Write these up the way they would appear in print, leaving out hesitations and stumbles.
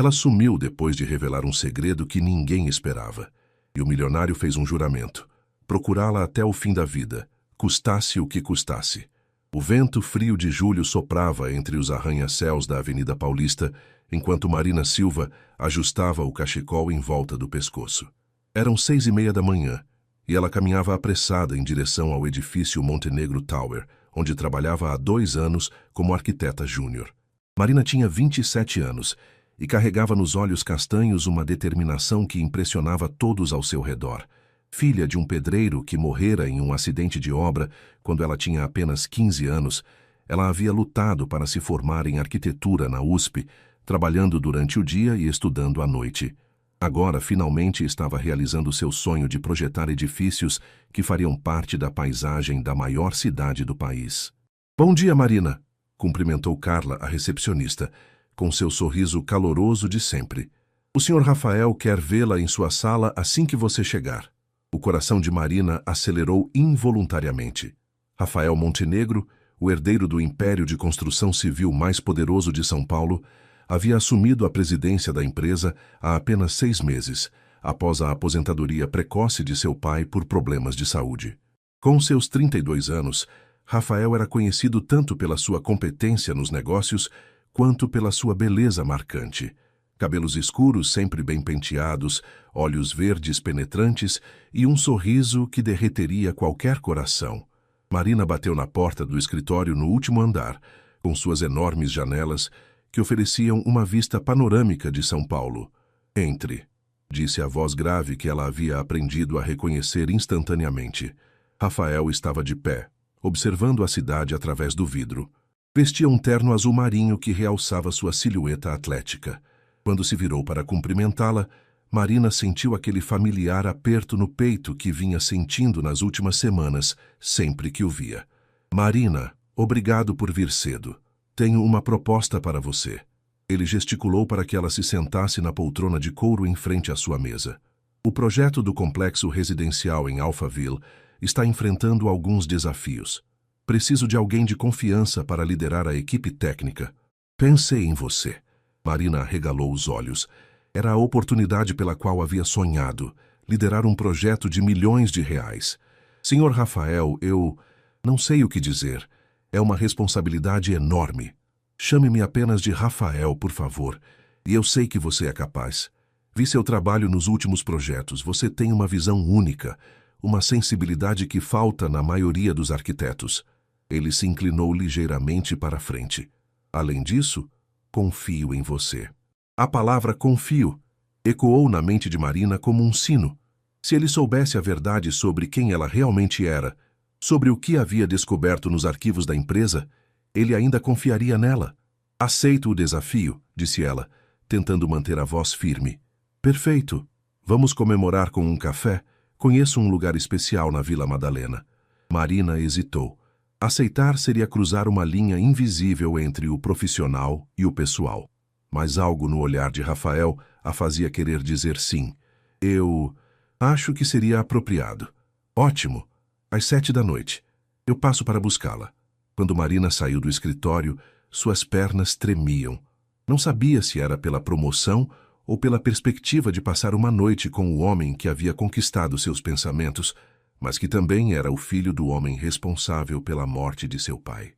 Ela sumiu depois de revelar um segredo que ninguém esperava. E o milionário fez um juramento: procurá-la até o fim da vida, custasse o que custasse. O vento frio de julho soprava entre os arranha-céus da Avenida Paulista, enquanto Marina Silva ajustava o cachecol em volta do pescoço. Eram 6:30 da manhã, e ela caminhava apressada em direção ao edifício Montenegro Tower, onde trabalhava há 2 anos como arquiteta júnior. Marina tinha 27 anos e carregava nos olhos castanhos uma determinação que impressionava todos ao seu redor. Filha de um pedreiro que morrera em um acidente de obra quando ela tinha apenas 15 anos, ela havia lutado para se formar em arquitetura na USP, trabalhando durante o dia e estudando à noite. Agora, finalmente, estava realizando seu sonho de projetar edifícios que fariam parte da paisagem da maior cidade do país. "Bom dia, Marina", cumprimentou Carla, a recepcionista, com seu sorriso caloroso de sempre. "O Sr. Rafael quer vê-la em sua sala assim que você chegar." O coração de Marina acelerou involuntariamente. Rafael Montenegro, o herdeiro do império de construção civil mais poderoso de São Paulo, havia assumido a presidência da empresa há apenas 6 meses, após a aposentadoria precoce de seu pai por problemas de saúde. Com seus 32 anos, Rafael era conhecido tanto pela sua competência nos negócios quanto pela sua beleza marcante. Cabelos escuros sempre bem penteados, olhos verdes penetrantes e um sorriso que derreteria qualquer coração. Marina bateu na porta do escritório no último andar, com suas enormes janelas que ofereciam uma vista panorâmica de São Paulo. "Entre", disse a voz grave que ela havia aprendido a reconhecer instantaneamente. Rafael estava de pé, observando a cidade através do vidro. Vestia um terno azul marinho que realçava sua silhueta atlética. Quando se virou para cumprimentá-la, Marina sentiu aquele familiar aperto no peito que vinha sentindo nas últimas semanas, sempre que o via. "Marina, obrigado por vir cedo. Tenho uma proposta para você." Ele gesticulou para que ela se sentasse na poltrona de couro em frente à sua mesa. "O projeto do complexo residencial em Alphaville está enfrentando alguns desafios. Preciso de alguém de confiança para liderar a equipe técnica." "Pensei em você." Marina arregalou os olhos. Era a oportunidade pela qual havia sonhado, liderar um projeto de milhões de reais. "Senhor Rafael, eu não sei o que dizer. É uma responsabilidade enorme. Chame-me apenas de Rafael, por favor, e eu sei que você é capaz. Vi seu trabalho nos últimos projetos. Você tem uma visão única, uma sensibilidade que falta na maioria dos arquitetos." Ele se inclinou ligeiramente para a frente. "Além disso, confio em você." A palavra "confio" ecoou na mente de Marina como um sino. Se ele soubesse a verdade sobre quem ela realmente era, sobre o que havia descoberto nos arquivos da empresa, ele ainda confiaria nela. "Aceito o desafio", disse ela, tentando manter a voz firme. "Perfeito. Vamos comemorar com um café? Conheço um lugar especial na Vila Madalena." Marina hesitou. Aceitar seria cruzar uma linha invisível entre o profissional e o pessoal. Mas algo no olhar de Rafael a fazia querer dizer sim. "Eu acho que seria apropriado." "Ótimo. Às 7 da noite. Eu passo para buscá-la." Quando Marina saiu do escritório, suas pernas tremiam. Não sabia se era pela promoção ou pela perspectiva de passar uma noite com o homem que havia conquistado seus pensamentos, mas que também era o filho do homem responsável pela morte de seu pai.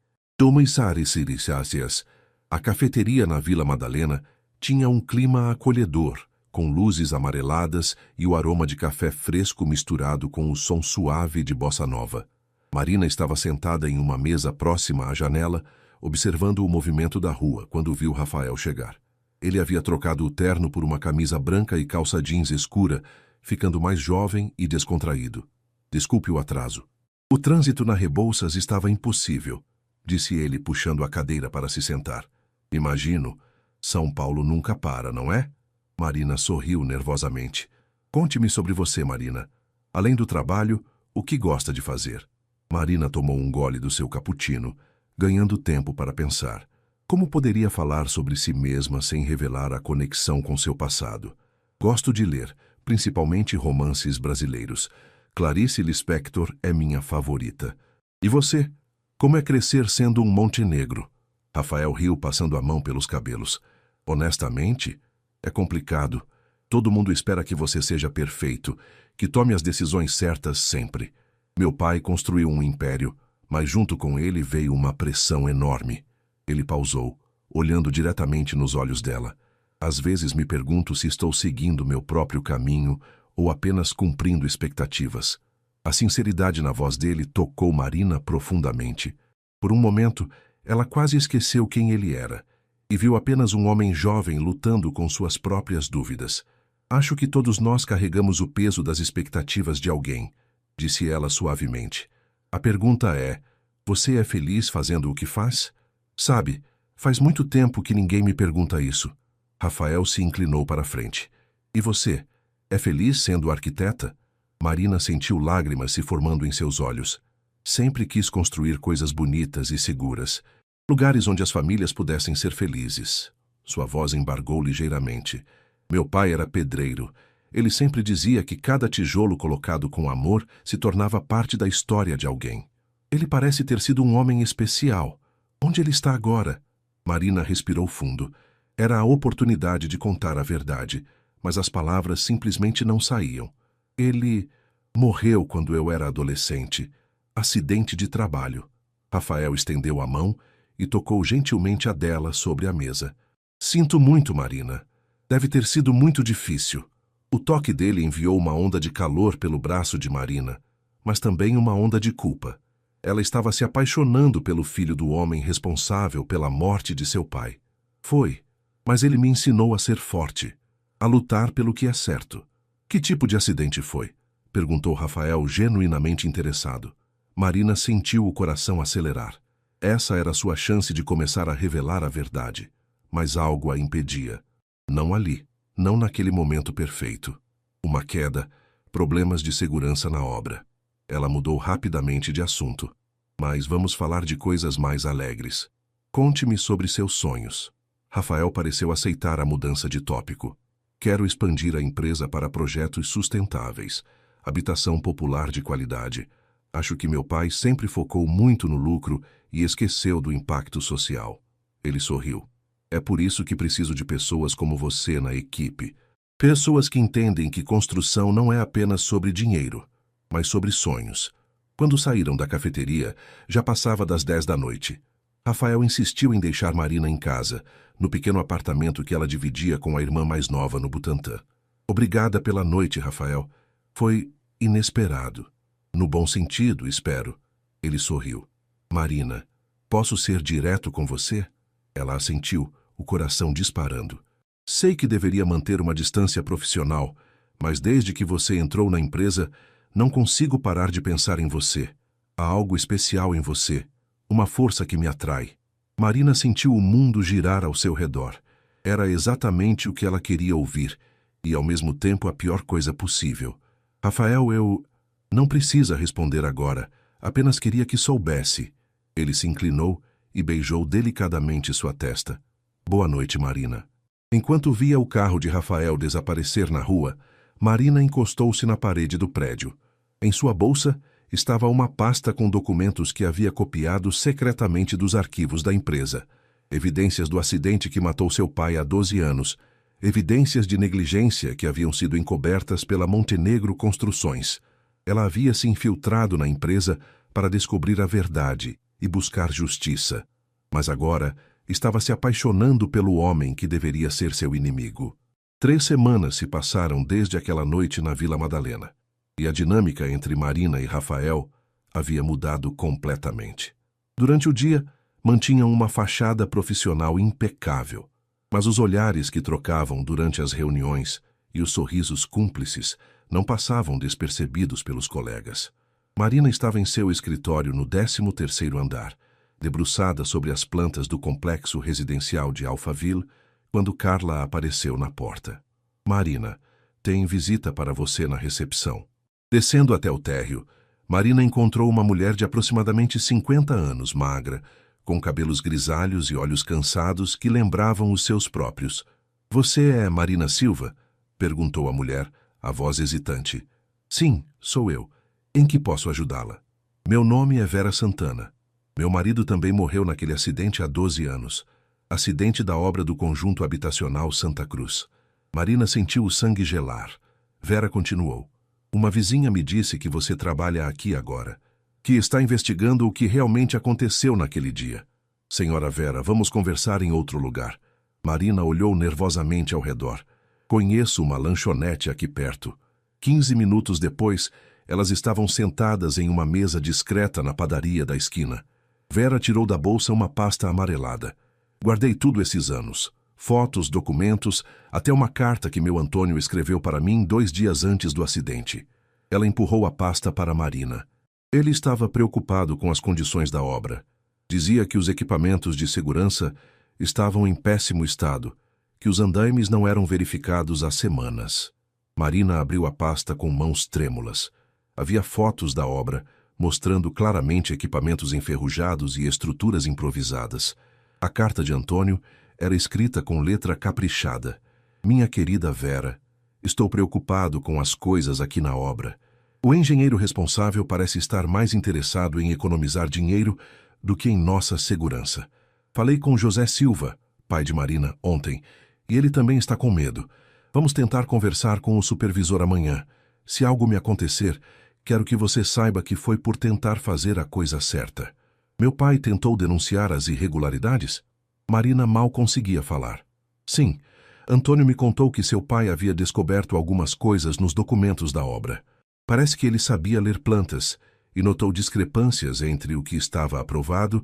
A cafeteria na Vila Madalena tinha um clima acolhedor, com luzes amareladas e o aroma de café fresco misturado com o som suave de bossa nova. Marina estava sentada em uma mesa próxima à janela, observando o movimento da rua, quando viu Rafael chegar. Ele havia trocado o terno por uma camisa branca e calça jeans escura, ficando mais jovem e descontraído. "Desculpe o atraso." "O trânsito na Rebouças estava impossível", disse ele, puxando a cadeira para se sentar. "Imagino. São Paulo nunca para, não é?" Marina sorriu nervosamente. "Conte-me sobre você, Marina. Além do trabalho, o que gosta de fazer?" Marina tomou um gole do seu cappuccino, ganhando tempo para pensar. Como poderia falar sobre si mesma sem revelar a conexão com seu passado? "Gosto de ler, principalmente romances brasileiros. Clarice Lispector é minha favorita." "E você? Como é crescer sendo um Montenegro?" Rafael riu, passando a mão pelos cabelos. "Honestamente, É complicado. Todo mundo espera que você seja perfeito, que tome as decisões certas sempre. Meu pai construiu um império, mas junto com ele veio uma pressão enorme. Ele pausou, olhando diretamente nos olhos dela. Às vezes me pergunto se estou seguindo meu próprio caminho ou apenas cumprindo expectativas. A sinceridade na voz dele tocou Marina profundamente. Por um momento, ela quase esqueceu quem ele era e viu apenas um homem jovem lutando com suas próprias dúvidas. Acho que todos nós carregamos o peso das expectativas de alguém, disse ela suavemente. A pergunta é, você é feliz fazendo o que faz? Sabe, faz muito tempo que ninguém me pergunta isso. Rafael se inclinou para a frente. E você, é feliz sendo arquiteta? Marina sentiu lágrimas se formando em seus olhos. Sempre quis construir coisas bonitas e seguras, lugares onde as famílias pudessem ser felizes. Sua voz embargou ligeiramente. Meu pai era pedreiro. Ele sempre dizia que cada tijolo colocado com amor se tornava parte da história de alguém. Ele parece ter sido um homem especial. Onde ele está agora? Marina respirou fundo. Era a oportunidade de contar a verdade, mas as palavras simplesmente não saíam. Ele morreu quando eu era adolescente. Acidente de trabalho. Rafael estendeu a mão e tocou gentilmente a dela sobre a mesa. Sinto muito, Marina. Deve ter sido muito difícil. O toque dele enviou uma onda de calor pelo braço de Marina, mas também uma onda de culpa. Ela estava se apaixonando pelo filho do homem responsável pela morte de seu pai. Foi, mas ele me ensinou a ser forte, a lutar pelo que é certo. Que tipo de acidente foi? Perguntou Rafael, genuinamente interessado. Marina sentiu o coração acelerar. Essa era sua chance de começar a revelar a verdade, mas algo a impedia. Não ali, não naquele momento perfeito. Uma queda, problemas de segurança na obra. Ela mudou rapidamente de assunto. Mas vamos falar de coisas mais alegres. Conte-me sobre seus sonhos. Rafael pareceu aceitar a mudança de tópico. Quero expandir a empresa para projetos sustentáveis, habitação popular de qualidade. Acho que meu pai sempre focou muito no lucro e esqueceu do impacto social. Ele sorriu. É por isso que preciso de pessoas como você na equipe. Pessoas que entendem que construção não é apenas sobre dinheiro, mas sobre sonhos. Quando saíram da cafeteria, já passava das 10 da noite. Rafael insistiu em deixar Marina em casa, no pequeno apartamento que ela dividia com a irmã mais nova no Butantã. Obrigada pela noite, Rafael. Foi inesperado. No bom sentido, espero. Ele sorriu. Marina, posso ser direto com você? Ela assentiu, o coração disparando. Sei que deveria manter uma distância profissional, mas desde que você entrou na empresa, não consigo parar de pensar em você. Há algo especial em você, uma força que me atrai. Marina sentiu o mundo girar ao seu redor. Era exatamente o que ela queria ouvir, e ao mesmo tempo a pior coisa possível. Rafael, eu... Não precisa responder agora, apenas queria que soubesse. Ele se inclinou e beijou delicadamente sua testa. Boa noite, Marina. Enquanto via o carro de Rafael desaparecer na rua, Marina encostou-se na parede do prédio. Em sua bolsa estava uma pasta com documentos que havia copiado secretamente dos arquivos da empresa. Evidências do acidente que matou seu pai há 12 anos. Evidências de negligência que haviam sido encobertas pela Montenegro Construções. Ela havia se infiltrado na empresa para descobrir a verdade e buscar justiça. Mas agora estava se apaixonando pelo homem que deveria ser seu inimigo. 3 semanas se passaram desde aquela noite na Vila Madalena. E a dinâmica entre Marina e Rafael havia mudado completamente. Durante o dia, mantinham uma fachada profissional impecável, mas os olhares que trocavam durante as reuniões e os sorrisos cúmplices não passavam despercebidos pelos colegas. Marina estava em seu escritório no 13º andar, debruçada sobre as plantas do complexo residencial de Alphaville, quando Carla apareceu na porta. Marina, tem visita para você na recepção. Descendo até o térreo, Marina encontrou uma mulher de aproximadamente 50 anos, magra, com cabelos grisalhos e olhos cansados que lembravam os seus próprios. Você é Marina Silva? Perguntou a mulher, a voz hesitante. Sim, sou eu. Em que posso ajudá-la? Meu nome é Vera Santana. Meu marido também morreu naquele acidente há 12 anos. Acidente da obra do conjunto habitacional Santa Cruz. Marina sentiu o sangue gelar. Vera continuou. Uma vizinha me disse que você trabalha aqui agora, que está investigando o que realmente aconteceu naquele dia. Senhora Vera, vamos conversar em outro lugar. Marina olhou nervosamente ao redor. Conheço uma lanchonete aqui perto. 15 minutos depois, elas estavam sentadas em uma mesa discreta na padaria da esquina. Vera tirou da bolsa uma pasta amarelada. Guardei tudo esses anos. Fotos, documentos, até uma carta que meu Antônio escreveu para mim 2 dias antes do acidente. Ela empurrou a pasta para Marina. Ele estava preocupado com as condições da obra. Dizia que os equipamentos de segurança estavam em péssimo estado, que os andaimes não eram verificados há semanas. Marina abriu a pasta com mãos trêmulas. Havia fotos da obra, mostrando claramente equipamentos enferrujados e estruturas improvisadas. A carta de Antônio era escrita com letra caprichada. Minha querida Vera, estou preocupado com as coisas aqui na obra. O engenheiro responsável parece estar mais interessado em economizar dinheiro do que em nossa segurança. Falei com José Silva, pai de Marina, ontem, e ele também está com medo. Vamos tentar conversar com o supervisor amanhã. Se algo me acontecer, quero que você saiba que foi por tentar fazer a coisa certa. Meu pai tentou denunciar as irregularidades? Marina mal conseguia falar. Sim, Antônio me contou que seu pai havia descoberto algumas coisas nos documentos da obra. Parece que ele sabia ler plantas e notou discrepâncias entre o que estava aprovado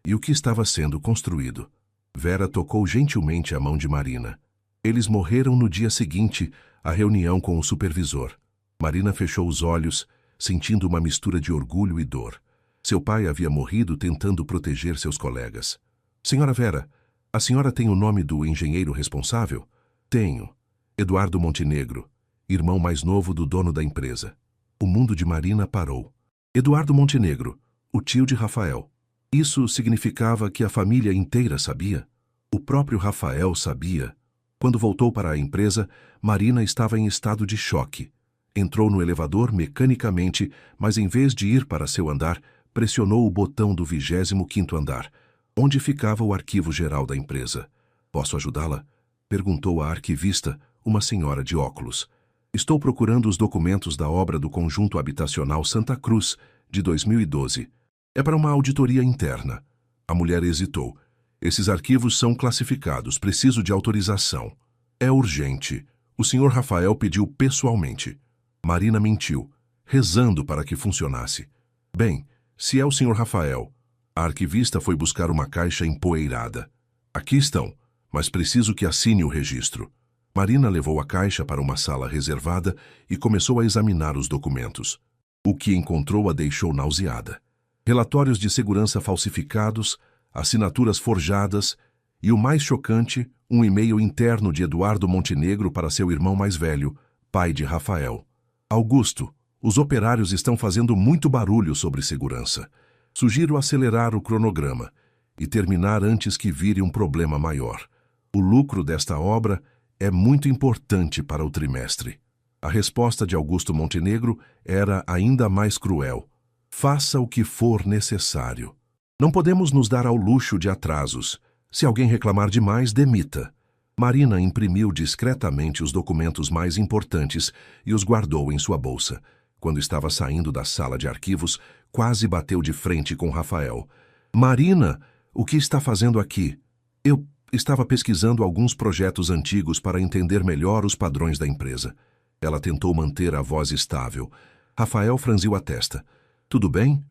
e o que estava sendo construído. Vera tocou gentilmente a mão de Marina. Eles morreram no dia seguinte à reunião com o supervisor. Marina fechou os olhos, sentindo uma mistura de orgulho e dor. Seu pai havia morrido tentando proteger seus colegas. Senhora Vera, a senhora tem o nome do engenheiro responsável? Tenho. Eduardo Montenegro, irmão mais novo do dono da empresa. O mundo de Marina parou. Eduardo Montenegro, o tio de Rafael. Isso significava que a família inteira sabia? O próprio Rafael sabia. Quando voltou para a empresa, Marina estava em estado de choque. Entrou no elevador mecanicamente, mas em vez de ir para seu andar, pressionou o botão do 25º andar, onde ficava o arquivo geral da empresa. Posso ajudá-la? Perguntou a arquivista, uma senhora de óculos. Estou procurando os documentos da obra do Conjunto Habitacional Santa Cruz, de 2012. É para uma auditoria interna. A mulher hesitou. Esses arquivos são classificados, preciso de autorização. É urgente. O senhor Rafael pediu pessoalmente. Marina mentiu, rezando para que funcionasse. Bem, se é o senhor Rafael. A arquivista foi buscar uma caixa empoeirada. Aqui estão, mas preciso que assine o registro. Marina levou a caixa para uma sala reservada e começou a examinar os documentos. O que encontrou a deixou nauseada. Relatórios de segurança falsificados, assinaturas forjadas e, o mais chocante, um e-mail interno de Eduardo Montenegro para seu irmão mais velho, pai de Rafael. Augusto, os operários estão fazendo muito barulho sobre segurança. Sugiro acelerar o cronograma e terminar antes que vire um problema maior. O lucro desta obra é muito importante para o trimestre. A resposta de Augusto Montenegro era ainda mais cruel. Faça o que for necessário. Não podemos nos dar ao luxo de atrasos. Se alguém reclamar demais, demita. Marina imprimiu discretamente os documentos mais importantes e os guardou em sua bolsa. Quando estava saindo da sala de arquivos, quase bateu de frente com Rafael. Marina, o que está fazendo aqui? Eu estava pesquisando alguns projetos antigos para entender melhor os padrões da empresa. Ela tentou manter a voz estável. Rafael franziu a testa. Tudo bem?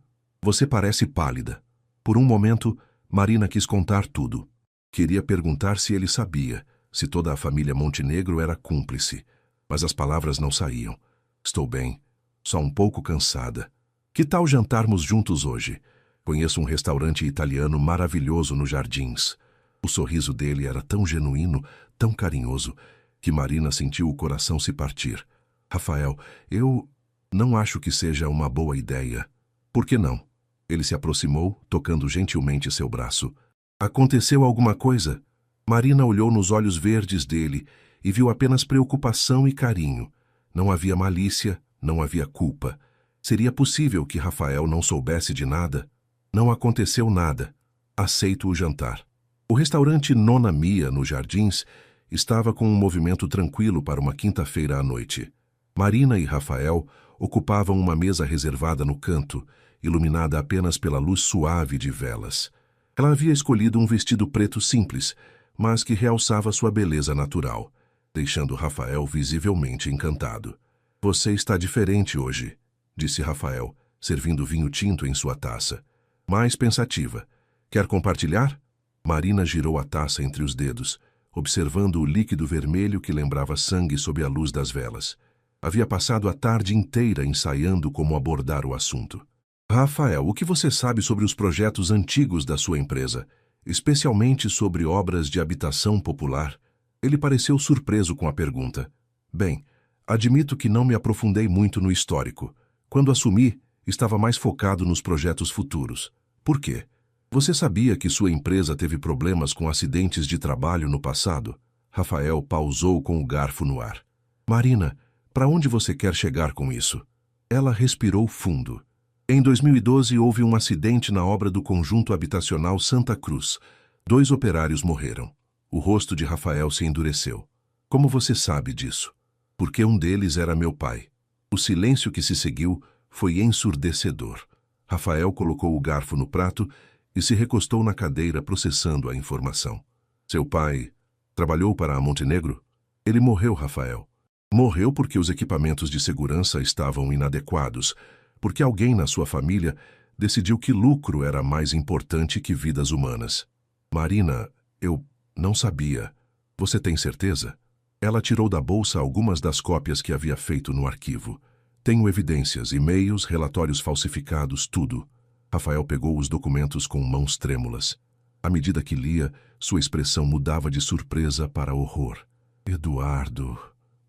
Você parece pálida. Por um momento, Marina quis contar tudo. Queria perguntar se ele sabia, se toda a família Montenegro era cúmplice. Mas as palavras não saíam. Estou bem, só um pouco cansada. Que tal jantarmos juntos hoje? Conheço um restaurante italiano maravilhoso nos Jardins. O sorriso dele era tão genuíno, tão carinhoso, que Marina sentiu o coração se partir. Rafael, eu não acho que seja uma boa ideia. Por que não? Ele se aproximou, tocando gentilmente seu braço. Aconteceu alguma coisa? Marina olhou nos olhos verdes dele e viu apenas preocupação e carinho. Não havia malícia, não havia culpa. Seria possível que Rafael não soubesse de nada? Não aconteceu nada. Aceito o jantar. O restaurante Nona Mia, nos Jardins, estava com um movimento tranquilo para uma quinta-feira à noite. Marina e Rafael ocupavam uma mesa reservada no canto, iluminada apenas pela luz suave de velas. Ela havia escolhido um vestido preto simples, mas que realçava sua beleza natural, deixando Rafael visivelmente encantado. "Você está diferente hoje", disse Rafael, servindo vinho tinto em sua taça. Mais pensativa. "Quer compartilhar?" Marina girou a taça entre os dedos, observando o líquido vermelho que lembrava sangue sob a luz das velas. Havia passado a tarde inteira ensaiando como abordar o assunto. "Rafael, o que você sabe sobre os projetos antigos da sua empresa, especialmente sobre obras de habitação popular?" Ele pareceu surpreso com a pergunta. "Bem, admito que não me aprofundei muito no histórico. Quando assumi, estava mais focado nos projetos futuros. Por quê? Você sabia que sua empresa teve problemas com acidentes de trabalho no passado?" Rafael pausou com o garfo no ar. "Marina, para onde você quer chegar com isso?" Ela respirou fundo. "Em 2012 houve um acidente na obra do conjunto habitacional Santa Cruz. 2 operários morreram." O rosto de Rafael se endureceu. "Como você sabe disso?" "Porque um deles era meu pai." O silêncio que se seguiu foi ensurdecedor. Rafael colocou o garfo no prato e se recostou na cadeira processando a informação. "Seu pai trabalhou para a Montenegro?" "Ele morreu, Rafael." "Morreu porque os equipamentos de segurança estavam inadequados, porque alguém na sua família decidiu que lucro era mais importante que vidas humanas." "Marina, eu não sabia. Você tem certeza?" Ela tirou da bolsa algumas das cópias que havia feito no arquivo. "Tenho evidências, e-mails, relatórios falsificados, tudo." Rafael pegou os documentos com mãos trêmulas. À medida que lia, sua expressão mudava de surpresa para horror. "Eduardo",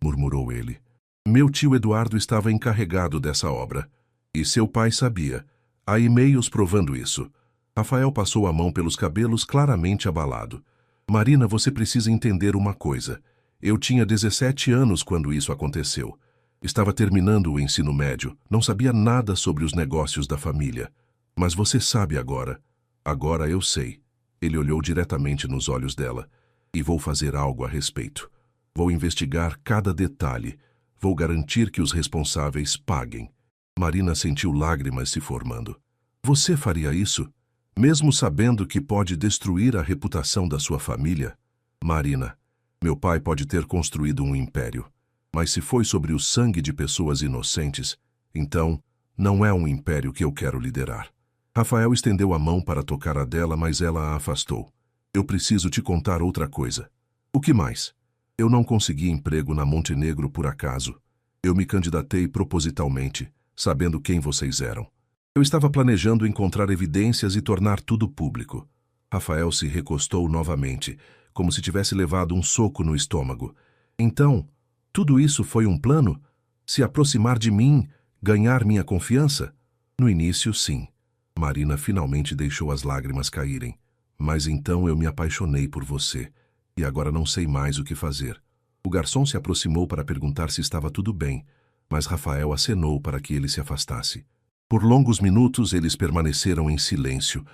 murmurou ele. "Meu tio Eduardo estava encarregado dessa obra. E seu pai sabia. Há e-mails provando isso." Rafael passou a mão pelos cabelos, claramente abalado. "Marina, você precisa entender uma coisa. Eu tinha 17 anos quando isso aconteceu. Estava terminando o ensino médio, não sabia nada sobre os negócios da família. Mas você sabe agora." "Agora eu sei." Ele olhou diretamente nos olhos dela. "E vou fazer algo a respeito. Vou investigar cada detalhe. Vou garantir que os responsáveis paguem." Marina sentiu lágrimas se formando. "Você faria isso? Mesmo sabendo que pode destruir a reputação da sua família?" "Marina, meu pai pode ter construído um império. Mas se foi sobre o sangue de pessoas inocentes, então não é um império que eu quero liderar." Rafael estendeu a mão para tocar a dela, mas ela a afastou. "Eu preciso te contar outra coisa." "O que mais?" "Eu não consegui emprego na Montenegro por acaso. Eu me candidatei propositalmente, sabendo quem vocês eram. Eu estava planejando encontrar evidências e tornar tudo público." Rafael se recostou novamente, como se tivesse levado um soco no estômago. "Então, tudo isso foi um plano? Se aproximar de mim, ganhar minha confiança?" "No início, sim." Marina finalmente deixou as lágrimas caírem. "Mas então eu me apaixonei por você, e agora não sei mais o que fazer." O garçom se aproximou para perguntar se estava tudo bem, mas Rafael acenou para que ele se afastasse. Por longos minutos eles permaneceram em silêncio,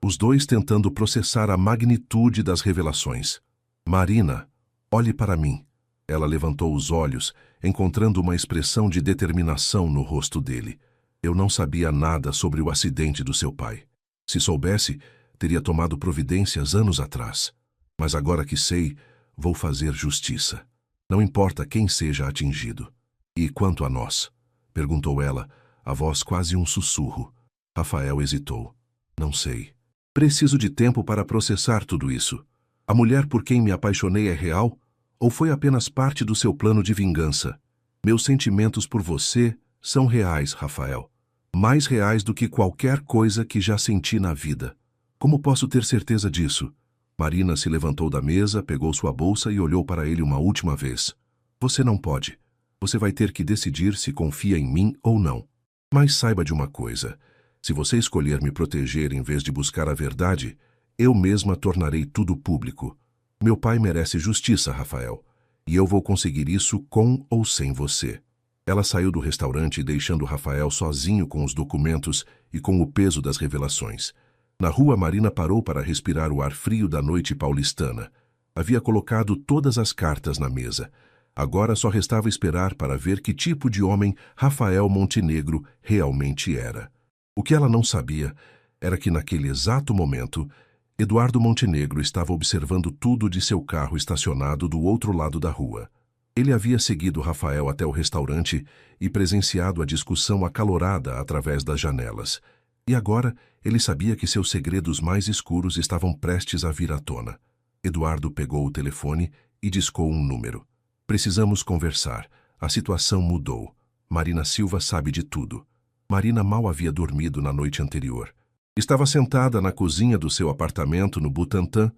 os dois tentando processar a magnitude das revelações. "Marina, olhe para mim." Ela levantou os olhos, encontrando uma expressão de determinação no rosto dele. "Eu não sabia nada sobre o acidente do seu pai. Se soubesse, teria tomado providências anos atrás. Mas agora que sei, vou fazer justiça. Não importa quem seja atingido." "E quanto a nós?" perguntou ela, a voz quase um sussurro. Rafael hesitou. "Não sei. Preciso de tempo para processar tudo isso. A mulher por quem me apaixonei é real? Ou foi apenas parte do seu plano de vingança? Meus sentimentos por você são reais, Rafael. Mais reais do que qualquer coisa que já senti na vida. Como posso ter certeza disso?" Marina se levantou da mesa, pegou sua bolsa e olhou para ele uma última vez. "Você não pode. Você vai ter que decidir se confia em mim ou não. Mas saiba de uma coisa. Se você escolher me proteger em vez de buscar a verdade, eu mesma tornarei tudo público. Meu pai merece justiça, Rafael. E eu vou conseguir isso com ou sem você." Ela saiu do restaurante, deixando Rafael sozinho com os documentos e com o peso das revelações. Na rua, Marina parou para respirar o ar frio da noite paulistana. Havia colocado todas as cartas na mesa. Agora só restava esperar para ver que tipo de homem Rafael Montenegro realmente era. O que ela não sabia era que naquele exato momento, Eduardo Montenegro estava observando tudo de seu carro estacionado do outro lado da rua. Ele havia seguido Rafael até o restaurante e presenciado a discussão acalorada através das janelas. E agora ele sabia que seus segredos mais escuros estavam prestes a vir à tona. Eduardo pegou o telefone e discou um número. Precisamos conversar. A situação mudou. Marina Silva sabe de tudo. Marina mal havia dormido na noite anterior. Estava sentada na cozinha do seu apartamento no Butantã,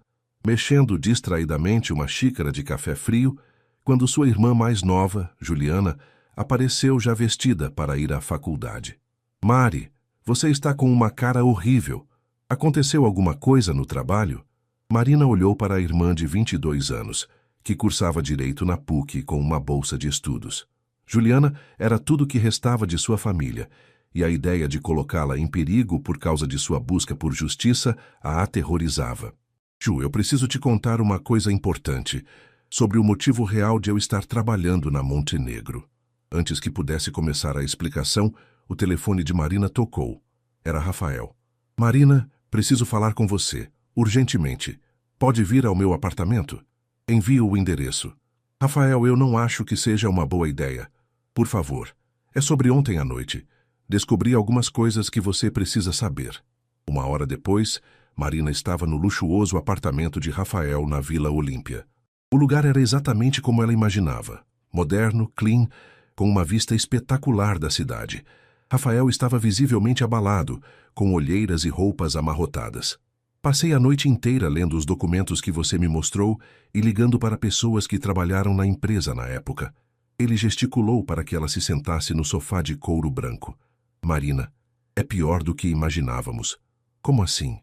mexendo distraidamente uma xícara de café frio, quando sua irmã mais nova, Juliana, apareceu já vestida para ir à faculdade. Mari, você está com uma cara horrível. Aconteceu alguma coisa no trabalho? Marina olhou para a irmã de 22 anos, que cursava direito na PUC com uma bolsa de estudos. Juliana era tudo o que restava de sua família, e a ideia de colocá-la em perigo por causa de sua busca por justiça a aterrorizava. Ju, eu preciso te contar uma coisa importante sobre o motivo real de eu estar trabalhando na Montenegro. Antes que pudesse começar a explicação, o telefone de Marina tocou. Era Rafael. Marina, preciso falar com você, urgentemente. Pode vir ao meu apartamento? Envie o endereço. Rafael, eu não acho que seja uma boa ideia. Por favor. É sobre ontem à noite. Descobri algumas coisas que você precisa saber. Uma hora depois, Marina estava no luxuoso apartamento de Rafael na Vila Olímpia. O lugar era exatamente como ela imaginava. Moderno, clean, com uma vista espetacular da cidade. Rafael estava visivelmente abalado, com olheiras e roupas amarrotadas. Passei a noite inteira lendo os documentos que você me mostrou e ligando para pessoas que trabalharam na empresa na época. Ele gesticulou para que ela se sentasse no sofá de couro branco. Marina, é pior do que imaginávamos. Como assim?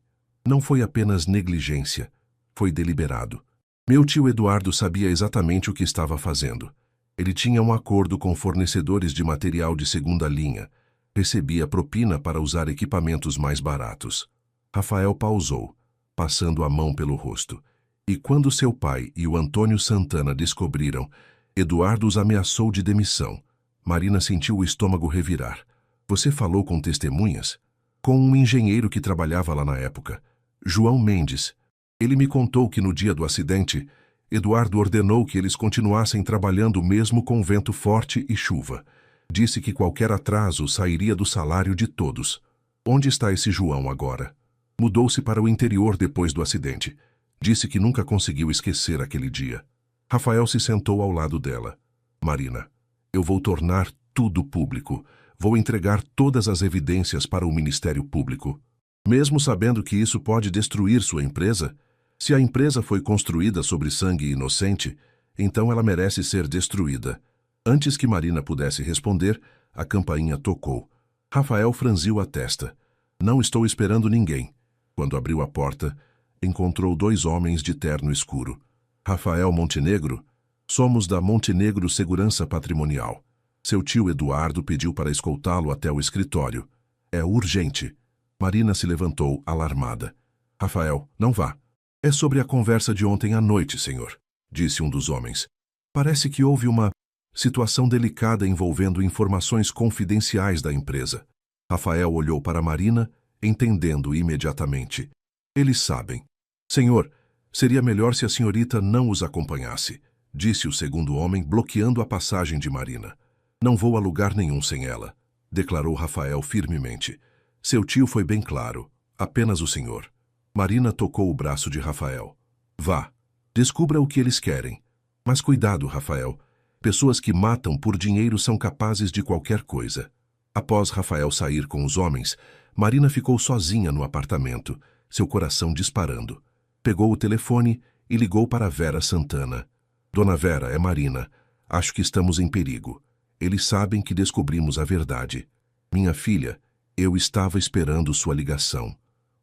Não foi apenas negligência. Foi deliberado. Meu tio Eduardo sabia exatamente o que estava fazendo. Ele tinha um acordo com fornecedores de material de segunda linha. Recebia propina para usar equipamentos mais baratos. Rafael pausou, passando a mão pelo rosto. E quando seu pai e o Antônio Santana descobriram, Eduardo os ameaçou de demissão. Marina sentiu o estômago revirar. Você falou com testemunhas? Com um engenheiro que trabalhava lá na época, João Mendes. Ele me contou que no dia do acidente, Eduardo ordenou que eles continuassem trabalhando mesmo com vento forte e chuva. Disse que qualquer atraso sairia do salário de todos. Onde está esse João agora? Mudou-se para o interior depois do acidente. Disse que nunca conseguiu esquecer aquele dia. Rafael se sentou ao lado dela. Marina, eu vou tornar tudo público. Vou entregar todas as evidências para o Ministério Público. Mesmo sabendo que isso pode destruir sua empresa, se a empresa foi construída sobre sangue inocente, então ela merece ser destruída. Antes que Marina pudesse responder, a campainha tocou. Rafael franziu a testa. Não estou esperando ninguém. Quando abriu a porta, encontrou 2 homens de terno escuro. Rafael Montenegro? Somos da Montenegro Segurança Patrimonial. Seu tio Eduardo pediu para escoltá-lo até o escritório. É urgente. Marina se levantou, alarmada. Rafael, não vá. É sobre a conversa de ontem à noite, senhor, disse um dos homens. Parece que houve uma situação delicada envolvendo informações confidenciais da empresa. Rafael olhou para Marina, entendendo imediatamente. Eles sabem. Senhor, seria melhor se a senhorita não os acompanhasse, disse o segundo homem, bloqueando a passagem de Marina. Não vou a lugar nenhum sem ela, declarou Rafael firmemente. Seu tio foi bem claro. Apenas o senhor. Marina tocou o braço de Rafael. Vá. Descubra o que eles querem. Mas cuidado, Rafael. Pessoas que matam por dinheiro são capazes de qualquer coisa. Após Rafael sair com os homens, Marina ficou sozinha no apartamento, seu coração disparando. Pegou o telefone e ligou para Vera Santana. Dona Vera, é Marina. Acho que estamos em perigo. Eles sabem que descobrimos a verdade. Minha filha, eu estava esperando sua ligação.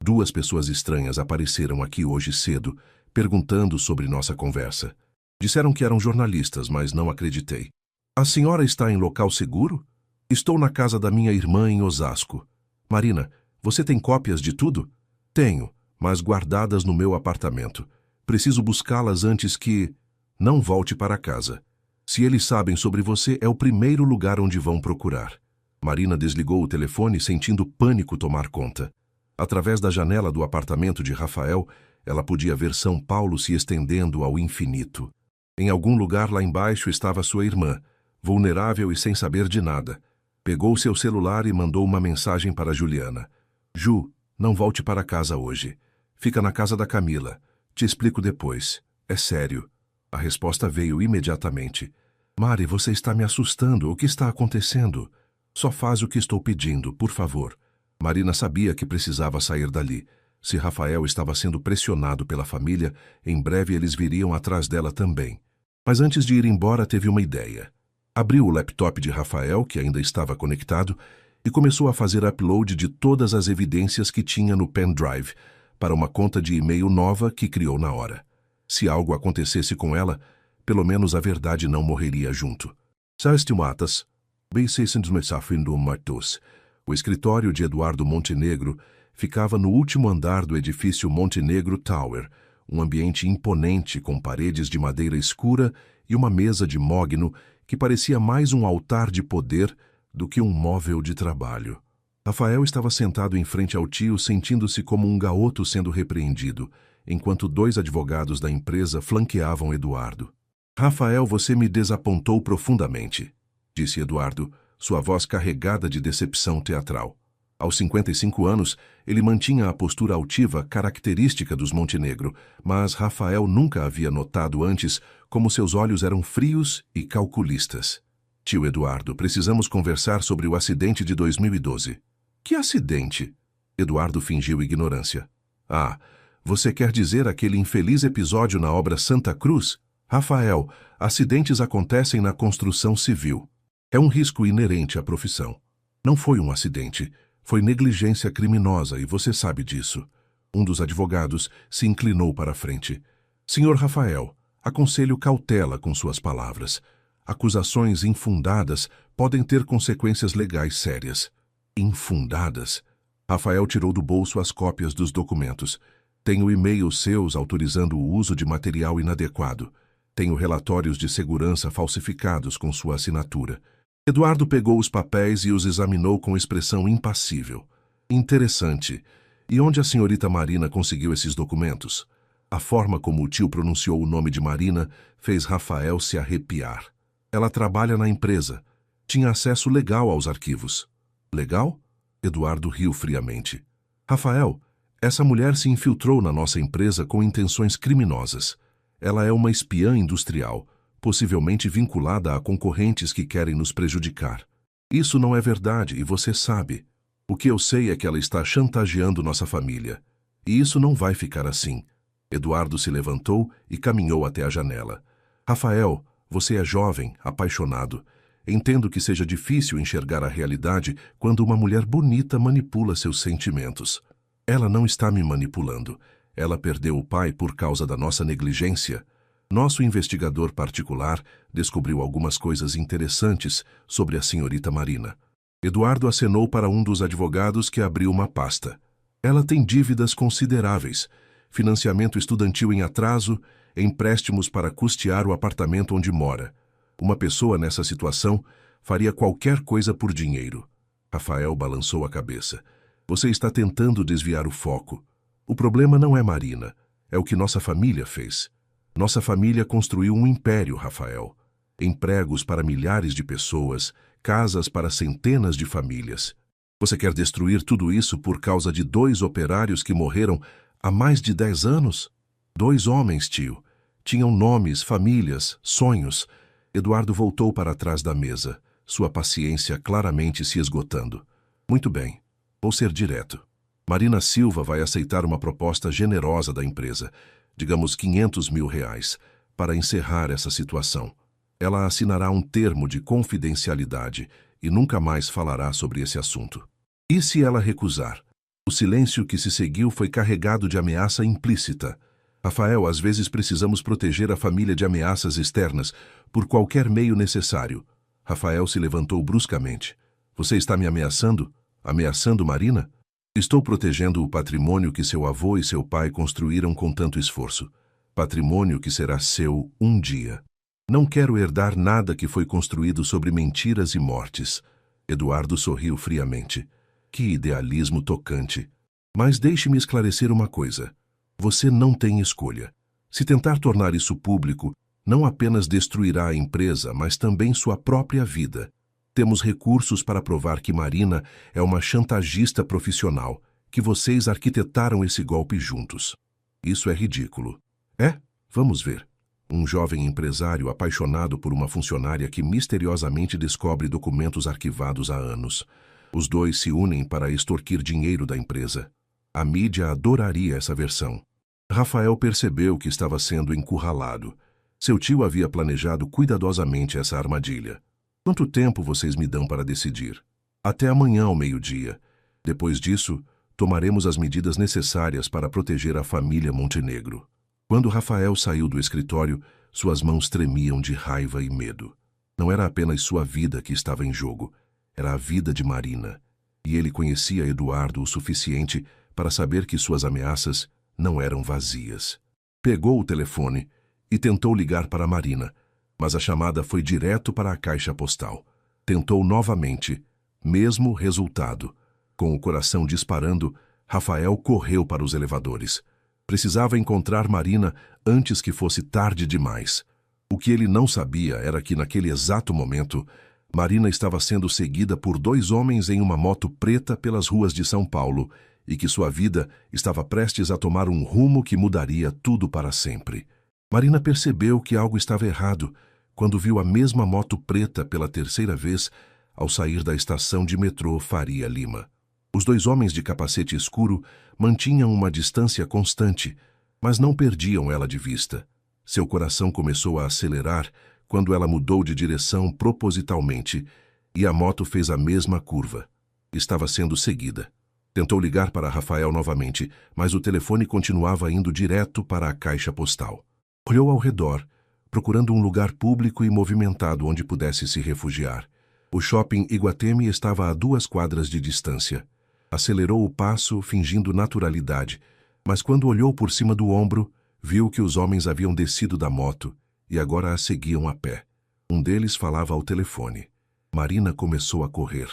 2 pessoas estranhas apareceram aqui hoje cedo, perguntando sobre nossa conversa. Disseram que eram jornalistas, mas não acreditei. A senhora está em local seguro? Estou na casa da minha irmã em Osasco. Marina, você tem cópias de tudo? Tenho, mas guardadas no meu apartamento. Preciso buscá-las antes que... Não volte para casa. Se eles sabem sobre você, é o primeiro lugar onde vão procurar. Marina desligou o telefone, sentindo pânico tomar conta. Através da janela do apartamento de Rafael, ela podia ver São Paulo se estendendo ao infinito. Em algum lugar lá embaixo estava sua irmã, vulnerável e sem saber de nada. Pegou seu celular e mandou uma mensagem para Juliana. Ju, não volte para casa hoje. Fica na casa da Camila. Te explico depois. É sério. A resposta veio imediatamente. Mari, você está me assustando. O que está acontecendo? Só faz o que estou pedindo, por favor. Marina sabia que precisava sair dali. Se Rafael estava sendo pressionado pela família, em breve eles viriam atrás dela também. Mas antes de ir embora, teve uma ideia. Abriu o laptop de Rafael, que ainda estava conectado, e começou a fazer upload de todas as evidências que tinha no pendrive para uma conta de e-mail nova que criou na hora. Se algo acontecesse com ela, pelo menos a verdade não morreria junto. Saestimatas, o escritório de Eduardo Montenegro ficava no último andar do edifício Montenegro Tower, um ambiente imponente com paredes de madeira escura e uma mesa de mogno que parecia mais um altar de poder do que um móvel de trabalho. Rafael estava sentado em frente ao tio, sentindo-se como um garoto sendo repreendido, enquanto 2 advogados da empresa flanqueavam Eduardo. Rafael, você me desapontou profundamente, disse Eduardo, sua voz carregada de decepção teatral. Aos 55 anos, ele mantinha a postura altiva característica dos Montenegro, mas Rafael nunca havia notado antes como seus olhos eram frios e calculistas. Tio Eduardo, precisamos conversar sobre o acidente de 2012. Que acidente? Eduardo fingiu ignorância. Ah, você quer dizer aquele infeliz episódio na obra Santa Cruz? Rafael, acidentes acontecem na construção civil. É um risco inerente à profissão. Não foi um acidente, foi negligência criminosa e você sabe disso. Um dos advogados se inclinou para a frente. Senhor Rafael, aconselho cautela com suas palavras. Acusações infundadas podem ter consequências legais sérias. Infundadas? Rafael tirou do bolso as cópias dos documentos. Tenho e-mails seus autorizando o uso de material inadequado. Tenho relatórios de segurança falsificados com sua assinatura. Eduardo pegou os papéis e os examinou com expressão impassível. Interessante. E onde a senhorita Marina conseguiu esses documentos? A forma como o tio pronunciou o nome de Marina fez Rafael se arrepiar. Ela trabalha na empresa. Tinha acesso legal aos arquivos. Legal? Eduardo riu friamente. Rafael, essa mulher se infiltrou na nossa empresa com intenções criminosas. Ela é uma espiã industrial, possivelmente vinculada a concorrentes que querem nos prejudicar. Isso não é verdade e você sabe. O que eu sei é que ela está chantageando nossa família. E isso não vai ficar assim. Eduardo se levantou e caminhou até a janela. Rafael, você é jovem, apaixonado. Entendo que seja difícil enxergar a realidade quando uma mulher bonita manipula seus sentimentos. Ela não está me manipulando. Ela perdeu o pai por causa da nossa negligência. Nosso investigador particular descobriu algumas coisas interessantes sobre a senhorita Marina. Eduardo acenou para um dos advogados que abriu uma pasta. Ela tem dívidas consideráveis, financiamento estudantil em atraso, empréstimos para custear o apartamento onde mora. Uma pessoa nessa situação faria qualquer coisa por dinheiro. Rafael balançou a cabeça. Você está tentando desviar o foco. O problema não é Marina, é o que nossa família fez. Nossa família construiu um império, Rafael. Empregos para milhares de pessoas, casas para centenas de famílias. Você quer destruir tudo isso por causa de 2 operários que morreram há mais de 10 anos? 2 homens, tio. Tinham nomes, famílias, sonhos. Eduardo voltou para trás da mesa, sua paciência claramente se esgotando. Muito bem, vou ser direto. Marina Silva vai aceitar uma proposta generosa da empresa, digamos R$500 mil, para encerrar essa situação. Ela assinará um termo de confidencialidade e nunca mais falará sobre esse assunto. E se ela recusar? O silêncio que se seguiu foi carregado de ameaça implícita. Rafael, às vezes precisamos proteger a família de ameaças externas, por qualquer meio necessário. Rafael se levantou bruscamente. Você está me ameaçando? Ameaçando Marina? Estou protegendo o patrimônio que seu avô e seu pai construíram com tanto esforço. Patrimônio que será seu um dia. Não quero herdar nada que foi construído sobre mentiras e mortes. Eduardo sorriu friamente. Que idealismo tocante. Mas deixe-me esclarecer uma coisa. Você não tem escolha. Se tentar tornar isso público, não apenas destruirá a empresa, mas também sua própria vida. Temos recursos para provar que Marina é uma chantagista profissional, que vocês arquitetaram esse golpe juntos. Isso é ridículo. É? Vamos ver. Um jovem empresário apaixonado por uma funcionária que misteriosamente descobre documentos arquivados há anos. Os dois se unem para extorquir dinheiro da empresa. A mídia adoraria essa versão. Rafael percebeu que estava sendo encurralado. Seu tio havia planejado cuidadosamente essa armadilha. Quanto tempo vocês me dão para decidir? Até amanhã ao meio-dia. Depois disso, tomaremos as medidas necessárias para proteger a família Montenegro. Quando Rafael saiu do escritório, suas mãos tremiam de raiva e medo. Não era apenas sua vida que estava em jogo, era a vida de Marina. E ele conhecia Eduardo o suficiente para saber que suas ameaças não eram vazias. Pegou o telefone e tentou ligar para Marina, mas a chamada foi direto para a caixa postal. Tentou novamente, mesmo resultado. Com o coração disparando, Rafael correu para os elevadores. Precisava encontrar Marina antes que fosse tarde demais. O que ele não sabia era que, naquele exato momento, Marina estava sendo seguida por dois homens em uma moto preta pelas ruas de São Paulo e que sua vida estava prestes a tomar um rumo que mudaria tudo para sempre. Marina percebeu que algo estava errado quando viu a mesma moto preta pela terceira vez ao sair da estação de metrô Faria Lima. Os dois homens de capacete escuro mantinham uma distância constante, mas não perdiam ela de vista. Seu coração começou a acelerar quando ela mudou de direção propositalmente e a moto fez a mesma curva. Estava sendo seguida. Tentou ligar para Rafael novamente, mas o telefone continuava indo direto para a caixa postal. Olhou ao redor, procurando um lugar público e movimentado onde pudesse se refugiar. O shopping Iguatemi estava a 2 quadras de distância. Acelerou o passo, fingindo naturalidade, mas quando olhou por cima do ombro, viu que os homens haviam descido da moto e agora a seguiam a pé. Um deles falava ao telefone. Marina começou a correr.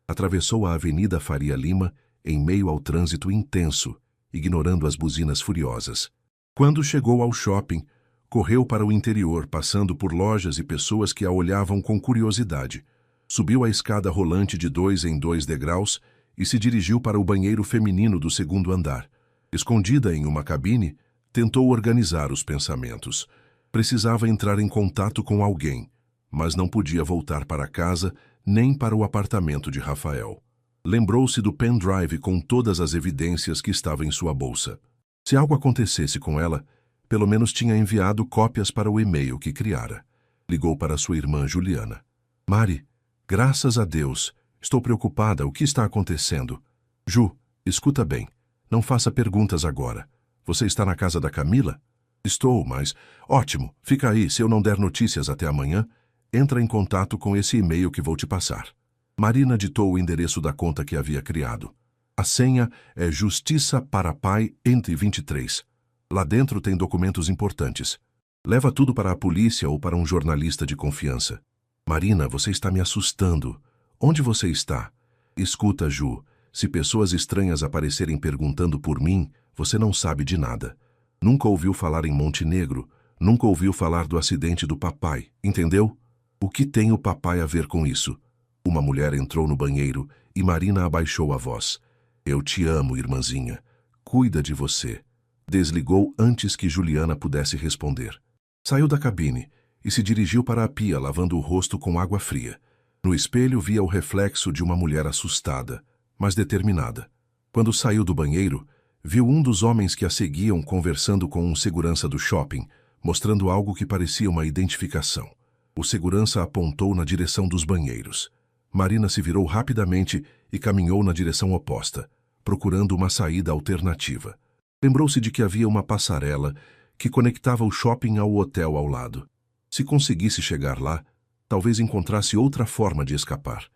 Atravessou a Avenida Faria Lima em meio ao trânsito intenso, ignorando as buzinas furiosas. Quando chegou ao shopping, correu para o interior, passando por lojas e pessoas que a olhavam com curiosidade. Subiu a escada rolante de 2 em 2 degraus e se dirigiu para o banheiro feminino do 2º andar. Escondida em uma cabine, tentou organizar os pensamentos. Precisava entrar em contato com alguém, mas não podia voltar para casa nem para o apartamento de Rafael. Lembrou-se do pendrive com todas as evidências que estava em sua bolsa. Se algo acontecesse com ela, pelo menos tinha enviado cópias para o e-mail que criara. Ligou para sua irmã Juliana. Mari, graças a Deus, estou preocupada, o que está acontecendo? Ju, escuta bem, não faça perguntas agora. Você está na casa da Camila? Estou, mas... Ótimo, fica aí, se eu não der notícias até amanhã, entra em contato com esse e-mail que vou te passar. Marina ditou o endereço da conta que havia criado. A senha é Justiça para Pai entre 23. Lá dentro tem documentos importantes. Leva tudo para a polícia ou para um jornalista de confiança. Marina, você está me assustando. Onde você está? Escuta, Ju, se pessoas estranhas aparecerem perguntando por mim, você não sabe de nada. Nunca ouviu falar em Montenegro, nunca ouviu falar do acidente do papai, entendeu? O que tem o papai a ver com isso? Uma mulher entrou no banheiro e Marina abaixou a voz. Eu te amo, irmãzinha. Cuida de você. Desligou antes que Juliana pudesse responder. Saiu da cabine e se dirigiu para a pia, lavando o rosto com água fria. No espelho via o reflexo de uma mulher assustada, mas determinada. Quando saiu do banheiro, viu um dos homens que a seguiam conversando com um segurança do shopping, mostrando algo que parecia uma identificação. O segurança apontou na direção dos banheiros. Marina se virou rapidamente e caminhou na direção oposta, procurando uma saída alternativa. Lembrou-se de que havia uma passarela que conectava o shopping ao hotel ao lado. Se conseguisse chegar lá, talvez encontrasse outra forma de escapar.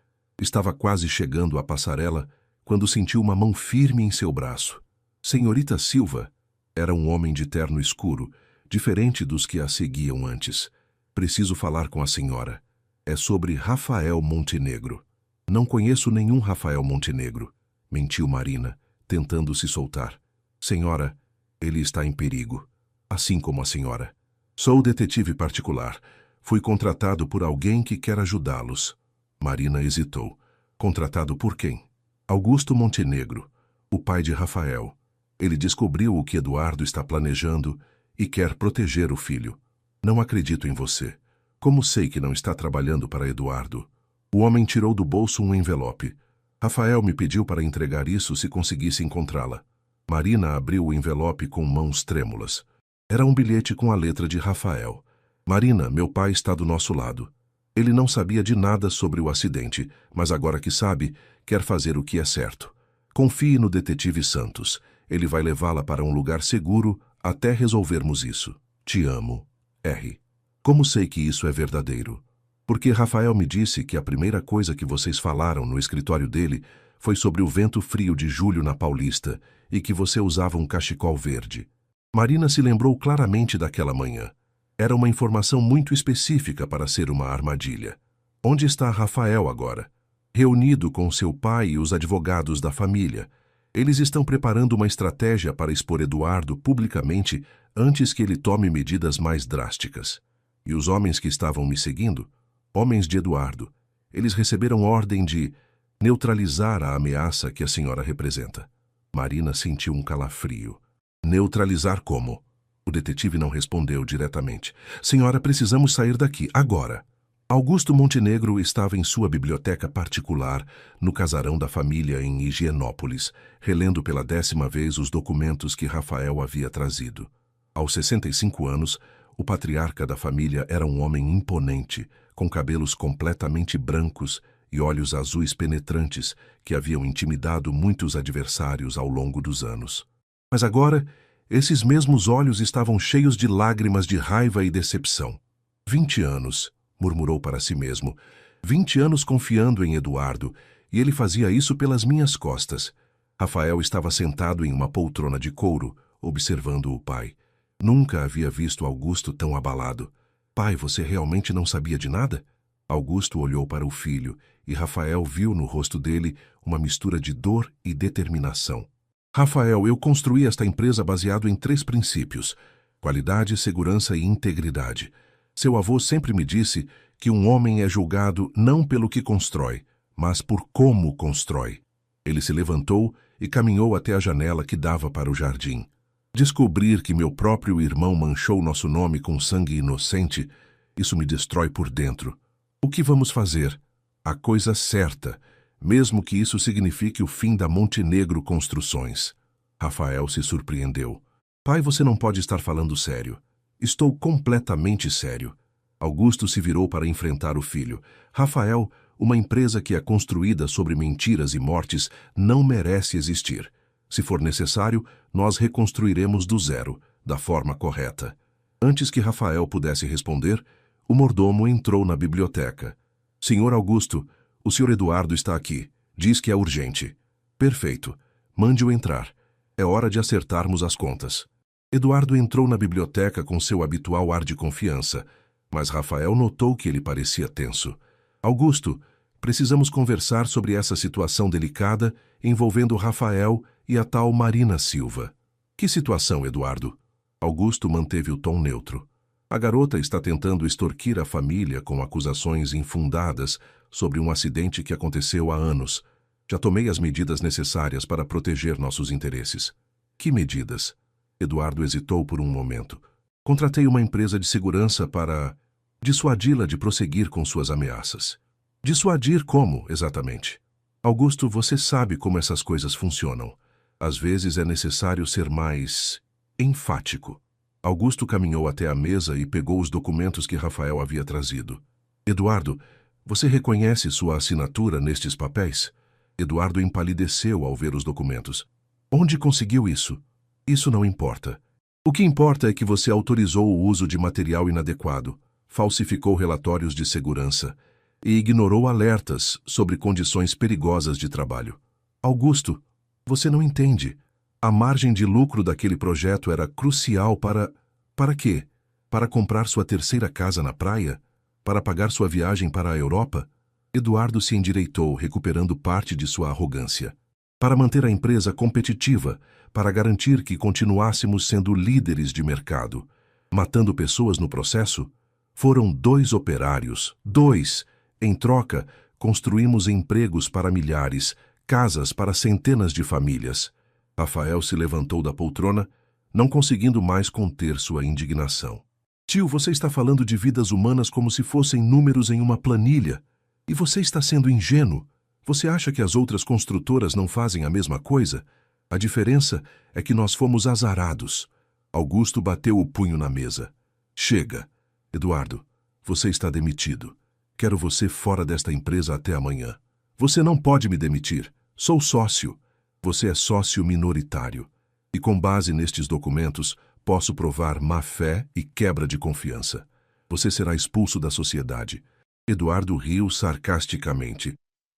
Estava quase chegando à passarela quando sentiu uma mão firme em seu braço. Senhorita Silva era um homem de terno escuro, diferente dos que a seguiam antes. Preciso falar com a senhora. É sobre Rafael Montenegro. Não conheço nenhum Rafael Montenegro, mentiu Marina, tentando se soltar. Senhora, ele está em perigo, assim como a senhora. Sou detetive particular. Fui contratado por alguém que quer ajudá-los. Marina hesitou. Contratado por quem? Augusto Montenegro, o pai de Rafael. Ele descobriu o que Eduardo está planejando e quer proteger o filho. Não acredito em você. Como sei que não está trabalhando para Eduardo? O homem tirou do bolso um envelope. Rafael me pediu para entregar isso se conseguisse encontrá-la. Marina abriu o envelope com mãos trêmulas. Era um bilhete com a letra de Rafael. Marina, meu pai está do nosso lado. Ele não sabia de nada sobre o acidente, mas agora que sabe, quer fazer o que é certo. Confie no detetive Santos. Ele vai levá-la para um lugar seguro até resolvermos isso. Te amo. R. Como sei que isso é verdadeiro? Porque Rafael me disse que a primeira coisa que vocês falaram no escritório dele foi sobre o vento frio de julho na Paulista e que você usava um cachecol verde. Marina se lembrou claramente daquela manhã. Era uma informação muito específica para ser uma armadilha. Onde está Rafael agora? Reunido com seu pai e os advogados da família. Eles estão preparando uma estratégia para expor Eduardo publicamente antes que ele tome medidas mais drásticas. E os homens que estavam me seguindo? Homens de Eduardo. Eles receberam ordem de neutralizar a ameaça que a senhora representa. Marina sentiu um calafrio. Neutralizar como? O detetive não respondeu diretamente. Senhora, precisamos sair daqui, agora. Augusto Montenegro estava em sua biblioteca particular, no casarão da família em Higienópolis, relendo pela 10ª vez os documentos que Rafael havia trazido. Aos 65 anos, o patriarca da família era um homem imponente, com cabelos completamente brancos e olhos azuis penetrantes que haviam intimidado muitos adversários ao longo dos anos. Mas agora, esses mesmos olhos estavam cheios de lágrimas de raiva e decepção. 20 anos, murmurou para si mesmo. 20 anos confiando em Eduardo, e ele fazia isso pelas minhas costas. Rafael estava sentado em uma poltrona de couro, observando o pai. Nunca havia visto Augusto tão abalado. Pai, você realmente não sabia de nada? Augusto olhou para o filho, e Rafael viu no rosto dele uma mistura de dor e determinação. Rafael, eu construí esta empresa baseado em 3 princípios: qualidade, segurança e integridade. Seu avô sempre me disse que um homem é julgado não pelo que constrói, mas por como constrói. Ele se levantou e caminhou até a janela que dava para o jardim. Descobrir que meu próprio irmão manchou nosso nome com sangue inocente, isso me destrói por dentro. O que vamos fazer? A coisa certa, mesmo que isso signifique o fim da Montenegro Construções. Rafael se surpreendeu. Pai, você não pode estar falando sério. Estou completamente sério. Augusto se virou para enfrentar o filho. Rafael, uma empresa que é construída sobre mentiras e mortes não merece existir. Se for necessário, nós reconstruiremos do zero, da forma correta. Antes que Rafael pudesse responder, o mordomo entrou na biblioteca. Senhor Augusto, o Sr. Eduardo está aqui. Diz que é urgente. Perfeito. Mande-o entrar. É hora de acertarmos as contas. Eduardo entrou na biblioteca com seu habitual ar de confiança, mas Rafael notou que ele parecia tenso. Augusto, precisamos conversar sobre essa situação delicada envolvendo Rafael e a tal Marina Silva. Que situação, Eduardo? Augusto manteve o tom neutro. A garota está tentando extorquir a família com acusações infundadas sobre um acidente que aconteceu há anos. Já tomei as medidas necessárias para proteger nossos interesses. Que medidas? Eduardo hesitou por um momento. Contratei uma empresa de segurança para dissuadi-la de prosseguir com suas ameaças. Dissuadir como, exatamente? Augusto, você sabe como essas coisas funcionam. Às vezes é necessário ser mais enfático. Augusto caminhou até a mesa e pegou os documentos que Rafael havia trazido. Eduardo, você reconhece sua assinatura nestes papéis? Eduardo empalideceu ao ver os documentos. Onde conseguiu isso? Isso não importa. O que importa é que você autorizou o uso de material inadequado, falsificou relatórios de segurança e ignorou alertas sobre condições perigosas de trabalho. Augusto, você não entende. A margem de lucro daquele projeto era crucial para... Para quê? Para comprar sua terceira casa na praia? Para pagar sua viagem para a Europa? Eduardo se endireitou, recuperando parte de sua arrogância. Para manter a empresa competitiva, para garantir que continuássemos sendo líderes de mercado. Matando pessoas no processo? Foram 2 operários, 2. Em troca, construímos empregos para milhares, casas para centenas de famílias. Rafael se levantou da poltrona, não conseguindo mais conter sua indignação. Tio, você está falando de vidas humanas como se fossem números em uma planilha. E você está sendo ingênuo. Você acha que as outras construtoras não fazem a mesma coisa? A diferença é que nós fomos azarados. Augusto bateu o punho na mesa. Chega. Eduardo, você está demitido. Quero você fora desta empresa até amanhã. Você não pode me demitir. Sou sócio. Você é sócio minoritário. E com base nestes documentos, posso provar má-fé e quebra de confiança. Você será expulso da sociedade. Eduardo riu sarcasticamente.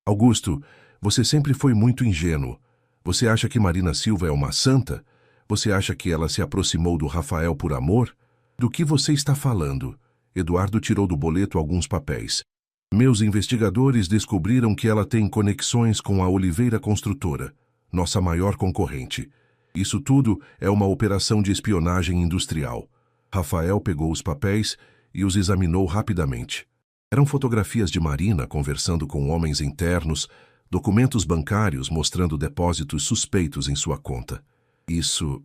Augusto, você sempre foi muito ingênuo. Você acha que Marina Silva é uma santa? Você acha que ela se aproximou do Rafael por amor? Do que você está falando? Eduardo tirou do boleto alguns papéis. Meus investigadores descobriram que ela tem conexões com a Oliveira Construtora, nossa maior concorrente. Isso tudo é uma operação de espionagem industrial. Rafael pegou os papéis e os examinou rapidamente. Eram fotografias de Marina conversando com homens internos, documentos bancários mostrando depósitos suspeitos em sua conta. Isso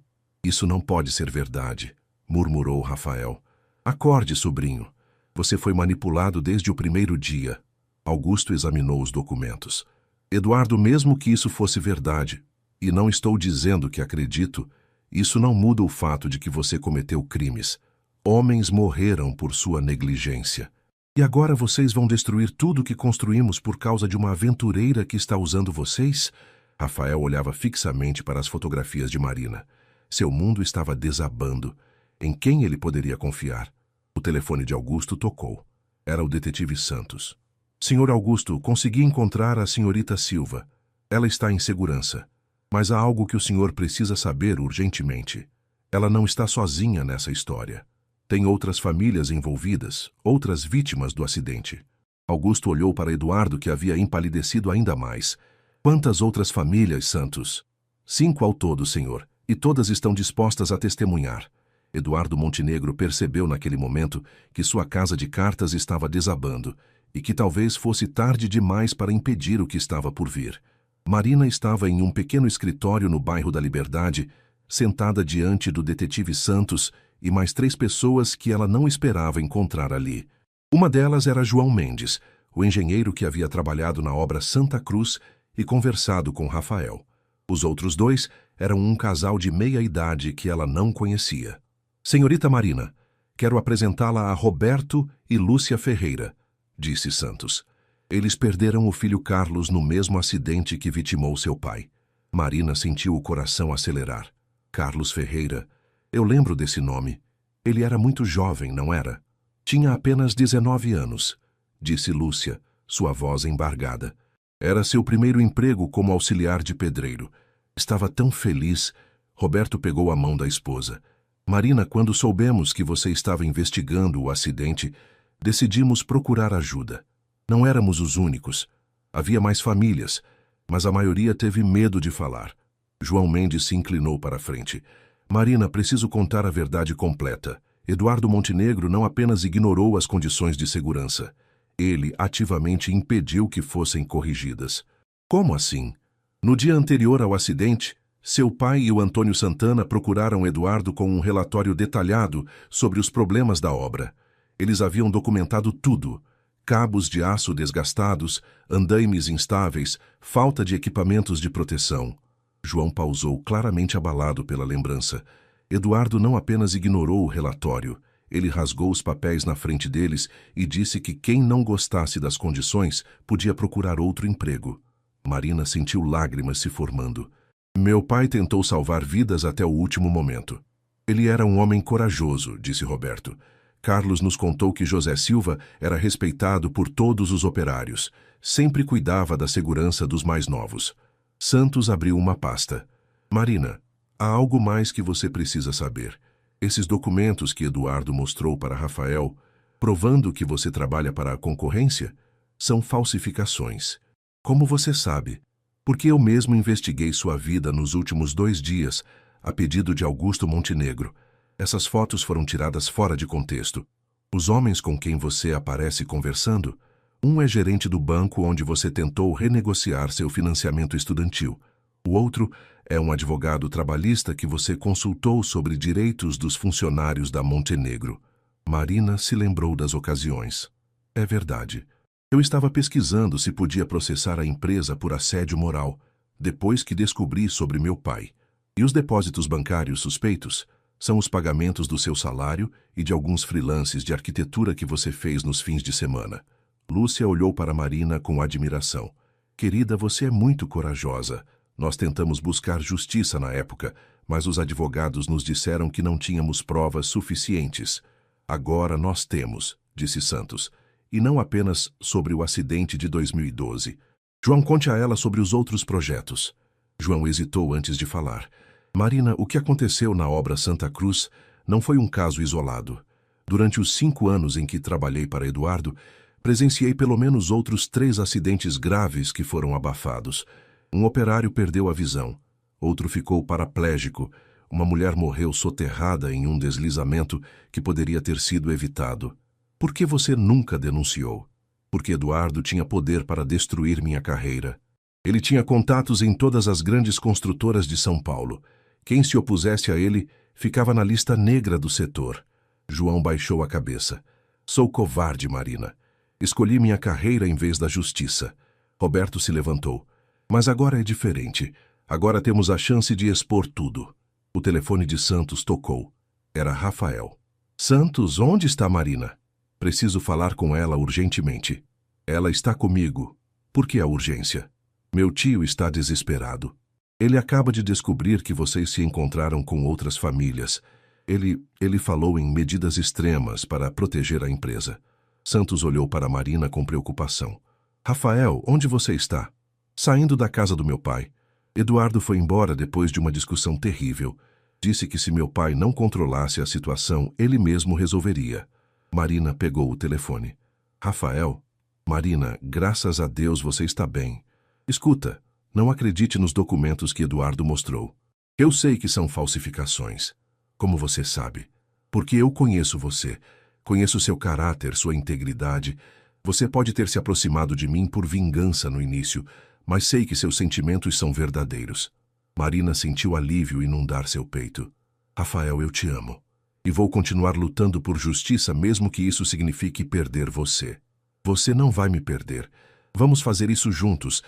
não pode ser verdade, murmurou Rafael. Acorde, sobrinho. Você foi manipulado desde o primeiro dia. Augusto examinou os documentos. Eduardo, mesmo que isso fosse verdade, e não estou dizendo que acredito, isso não muda o fato de que você cometeu crimes. Homens morreram por sua negligência. E agora vocês vão destruir tudo que construímos por causa de uma aventureira que está usando vocês? Rafael olhava fixamente para as fotografias de Marina. Seu mundo estava desabando. Em quem ele poderia confiar? O telefone de Augusto tocou. Era o detetive Santos. Senhor Augusto, consegui encontrar a senhorita Silva. Ela está em segurança. Mas há algo que o senhor precisa saber urgentemente. Ela não está sozinha nessa história. Tem outras famílias envolvidas, outras vítimas do acidente. Augusto olhou para Eduardo, que havia empalidecido ainda mais. Quantas outras famílias, Santos? 5 ao todo, senhor, e todas estão dispostas a testemunhar. Eduardo Montenegro percebeu naquele momento que sua casa de cartas estava desabando e que talvez fosse tarde demais para impedir o que estava por vir. Marina estava em um pequeno escritório no bairro da Liberdade, sentada diante do detetive Santos e mais 3 pessoas que ela não esperava encontrar ali. Uma delas era João Mendes, o engenheiro que havia trabalhado na obra Santa Cruz e conversado com Rafael. Os outros 2 eram um casal de meia-idade que ela não conhecia. Senhorita Marina, quero apresentá-la a Roberto e Lúcia Ferreira, disse Santos. Eles perderam o filho Carlos no mesmo acidente que vitimou seu pai. Marina sentiu o coração acelerar. Carlos Ferreira. Eu lembro desse nome. Ele era muito jovem, não era? Tinha apenas 19 anos, disse Lúcia, sua voz embargada. Era seu primeiro emprego como auxiliar de pedreiro. Estava tão feliz. Roberto pegou a mão da esposa. Marina, quando soubemos que você estava investigando o acidente, decidimos procurar ajuda. Não éramos os únicos. Havia mais famílias, mas a maioria teve medo de falar. João Mendes se inclinou para a frente. Marina, preciso contar a verdade completa. Eduardo Montenegro não apenas ignorou as condições de segurança. Ele ativamente impediu que fossem corrigidas. Como assim? No dia anterior ao acidente, seu pai e o Antônio Santana procuraram Eduardo com um relatório detalhado sobre os problemas da obra. Eles haviam documentado tudo. Cabos de aço desgastados, andaimes instáveis, falta de equipamentos de proteção. João pausou, claramente abalado pela lembrança. Eduardo não apenas ignorou o relatório, ele rasgou os papéis na frente deles e disse que quem não gostasse das condições podia procurar outro emprego. Marina sentiu lágrimas se formando. Meu pai tentou salvar vidas até o último momento. Ele era um homem corajoso, disse Roberto. Carlos nos contou que José Silva era respeitado por todos os operários. Sempre cuidava da segurança dos mais novos. Santos abriu uma pasta. Marina, há algo mais que você precisa saber. Esses documentos que Eduardo mostrou para Rafael, provando que você trabalha para a concorrência, são falsificações. Como você sabe? Porque eu mesmo investiguei sua vida nos últimos 2 dias, a pedido de Augusto Montenegro. Essas fotos foram tiradas fora de contexto. Os homens com quem você aparece conversando, um é gerente do banco onde você tentou renegociar seu financiamento estudantil. O outro é um advogado trabalhista que você consultou sobre direitos dos funcionários da Montenegro. Marina se lembrou das ocasiões. É verdade. Eu estava pesquisando se podia processar a empresa por assédio moral, depois que descobri sobre meu pai. E os depósitos bancários suspeitos são os pagamentos do seu salário e de alguns freelances de arquitetura que você fez nos fins de semana. Lúcia olhou para Marina com admiração. Querida, você é muito corajosa. Nós tentamos buscar justiça na época, mas os advogados nos disseram que não tínhamos provas suficientes. Agora nós temos, disse Santos, e não apenas sobre o acidente de 2012. João, conte a ela sobre os outros projetos. João hesitou antes de falar. Marina, o que aconteceu na obra Santa Cruz não foi um caso isolado. Durante os 5 anos em que trabalhei para Eduardo, presenciei pelo menos outros 3 acidentes graves que foram abafados. Um operário perdeu a visão, outro ficou paraplégico, uma mulher morreu soterrada em um deslizamento que poderia ter sido evitado. Por que você nunca denunciou? Porque Eduardo tinha poder para destruir minha carreira. Ele tinha contatos em todas as grandes construtoras de São Paulo. Quem se opusesse a ele ficava na lista negra do setor. João baixou a cabeça. Sou covarde, Marina. Escolhi minha carreira em vez da justiça. Roberto se levantou. Mas agora é diferente. Agora temos a chance de expor tudo. O telefone de Santos tocou. Era Rafael. Santos, onde está Marina? Preciso falar com ela urgentemente. Ela está comigo. Por que a urgência? Meu tio está desesperado. Ele acaba de descobrir que vocês se encontraram com outras famílias. Ele falou em medidas extremas para proteger a empresa. Santos olhou para Marina com preocupação. Rafael, onde você está? Saindo da casa do meu pai. Eduardo foi embora depois de uma discussão terrível. Disse que se meu pai não controlasse a situação, ele mesmo resolveria. Marina pegou o telefone. Rafael? Marina, graças a Deus você está bem. Escuta, não acredite nos documentos que Eduardo mostrou. Eu sei que são falsificações. Como você sabe? Porque eu conheço você. Conheço seu caráter, sua integridade. Você pode ter se aproximado de mim por vingança no início, mas sei que seus sentimentos são verdadeiros. Marina sentiu alívio inundar seu peito. Rafael, eu te amo. E vou continuar lutando por justiça mesmo que isso signifique perder você. Você não vai me perder. Vamos fazer isso juntos.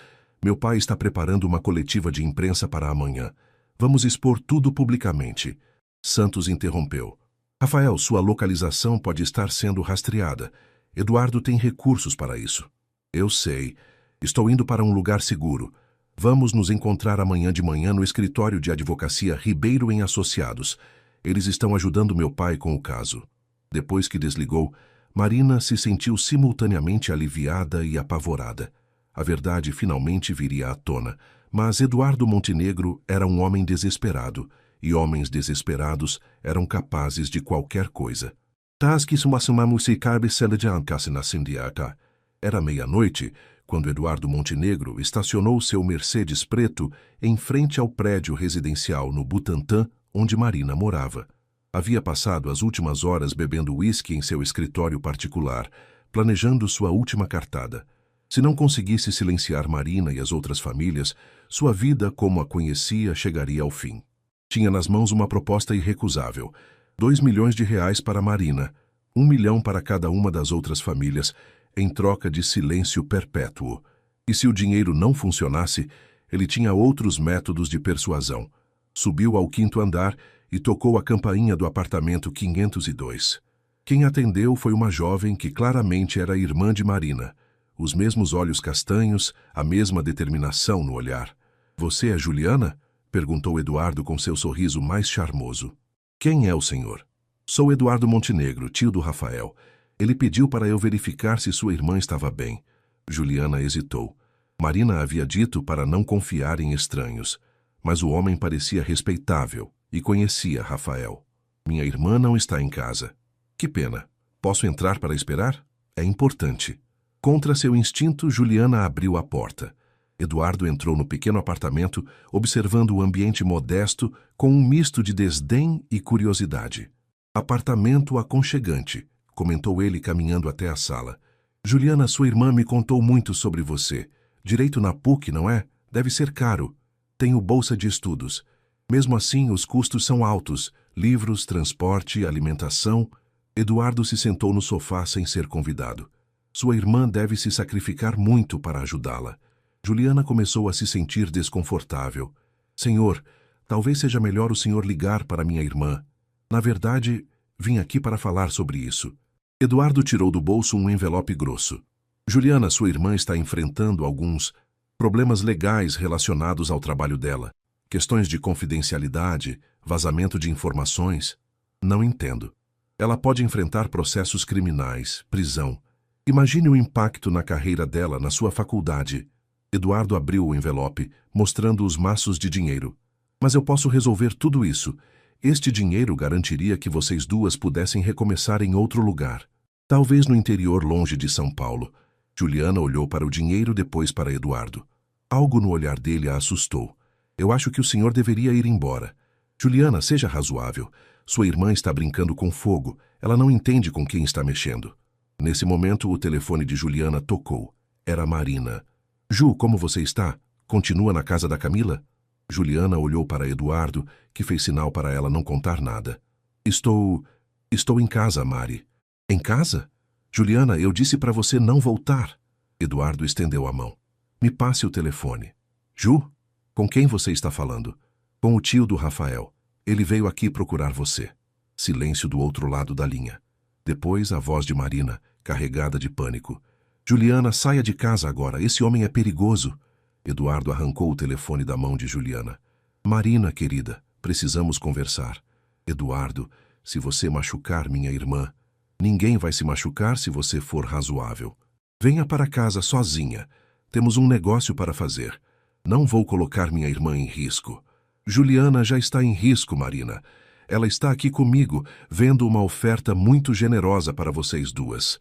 Meu pai está preparando uma coletiva de imprensa para amanhã. Vamos expor tudo publicamente. Santos interrompeu. Rafael, sua localização pode estar sendo rastreada. Eduardo tem recursos para isso. Eu sei. Estou indo para um lugar seguro. Vamos nos encontrar amanhã de manhã no escritório de advocacia Ribeiro em Associados. Eles estão ajudando meu pai com o caso. Depois que desligou, Marina se sentiu simultaneamente aliviada e apavorada. A verdade finalmente viria à tona, mas Eduardo Montenegro era um homem desesperado, e homens desesperados eram capazes de qualquer coisa. Era meia-noite, quando Eduardo Montenegro estacionou seu Mercedes preto em frente ao prédio residencial no Butantã, onde Marina morava. Havia passado as últimas horas bebendo uísque em seu escritório particular, planejando sua última cartada. Se não conseguisse silenciar Marina e as outras famílias, sua vida como a conhecia chegaria ao fim. Tinha nas mãos uma proposta irrecusável. 2 milhões de reais para Marina, 1 milhão para cada uma das outras famílias, em troca de silêncio perpétuo. E se o dinheiro não funcionasse, ele tinha outros métodos de persuasão. Subiu ao 5º andar e tocou a campainha do apartamento 502. Quem atendeu foi uma jovem que claramente era irmã de Marina. Os mesmos olhos castanhos, a mesma determinação no olhar. Você é Juliana? Perguntou Eduardo com seu sorriso mais charmoso. Quem é o senhor? Sou Eduardo Montenegro, tio do Rafael. Ele pediu para eu verificar se sua irmã estava bem. Juliana hesitou. Marina havia dito para não confiar em estranhos. Mas o homem parecia respeitável e conhecia Rafael. Minha irmã não está em casa. Que pena. Posso entrar para esperar? É importante. Contra seu instinto, Juliana abriu a porta. Eduardo entrou no pequeno apartamento, observando o ambiente modesto com um misto de desdém e curiosidade. Apartamento aconchegante, comentou ele caminhando até a sala. Juliana, sua irmã me contou muito sobre você. Direito na PUC, não é? Deve ser caro. Tenho bolsa de estudos. Mesmo assim, os custos são altos. Livros, transporte, alimentação. Eduardo se sentou no sofá sem ser convidado. Sua irmã deve se sacrificar muito para ajudá-la. Juliana começou a se sentir desconfortável. Senhor, talvez seja melhor o senhor ligar para minha irmã. Na verdade, vim aqui para falar sobre isso. Eduardo tirou do bolso um envelope grosso. Juliana, sua irmã está enfrentando alguns problemas legais relacionados ao trabalho dela. Questões de confidencialidade, vazamento de informações. Não entendo. Ela pode enfrentar processos criminais, prisão. Imagine o impacto na carreira dela na sua faculdade. Eduardo abriu o envelope, mostrando os maços de dinheiro. Mas eu posso resolver tudo isso. Este dinheiro garantiria que vocês duas pudessem recomeçar em outro lugar. Talvez no interior longe de São Paulo. Juliana olhou para o dinheiro, depois para Eduardo. Algo no olhar dele a assustou. Eu acho que o senhor deveria ir embora. Juliana, seja razoável. Sua irmã está brincando com fogo. Ela não entende com quem está mexendo. Nesse momento, o telefone de Juliana tocou. Era Marina. Ju, como você está? Continua na casa da Camila? Juliana olhou para Eduardo, que fez sinal para ela não contar nada. Estou em casa, Mari. Em casa? Juliana, eu disse para você não voltar. Eduardo estendeu a mão. Me passe o telefone. Ju? Com quem você está falando? Com o tio do Rafael. Ele veio aqui procurar você. Silêncio do outro lado da linha. Depois, a voz de Marina, carregada de pânico. Juliana, saia de casa agora. Esse homem é perigoso. Eduardo arrancou o telefone da mão de Juliana. Marina, querida, precisamos conversar. Eduardo, se você machucar minha irmã, ninguém vai se machucar se você for razoável. Venha para casa sozinha. Temos um negócio para fazer. Não vou colocar minha irmã em risco. Juliana já está em risco, Marina. Ela está aqui comigo, vendo uma oferta muito generosa para vocês duas.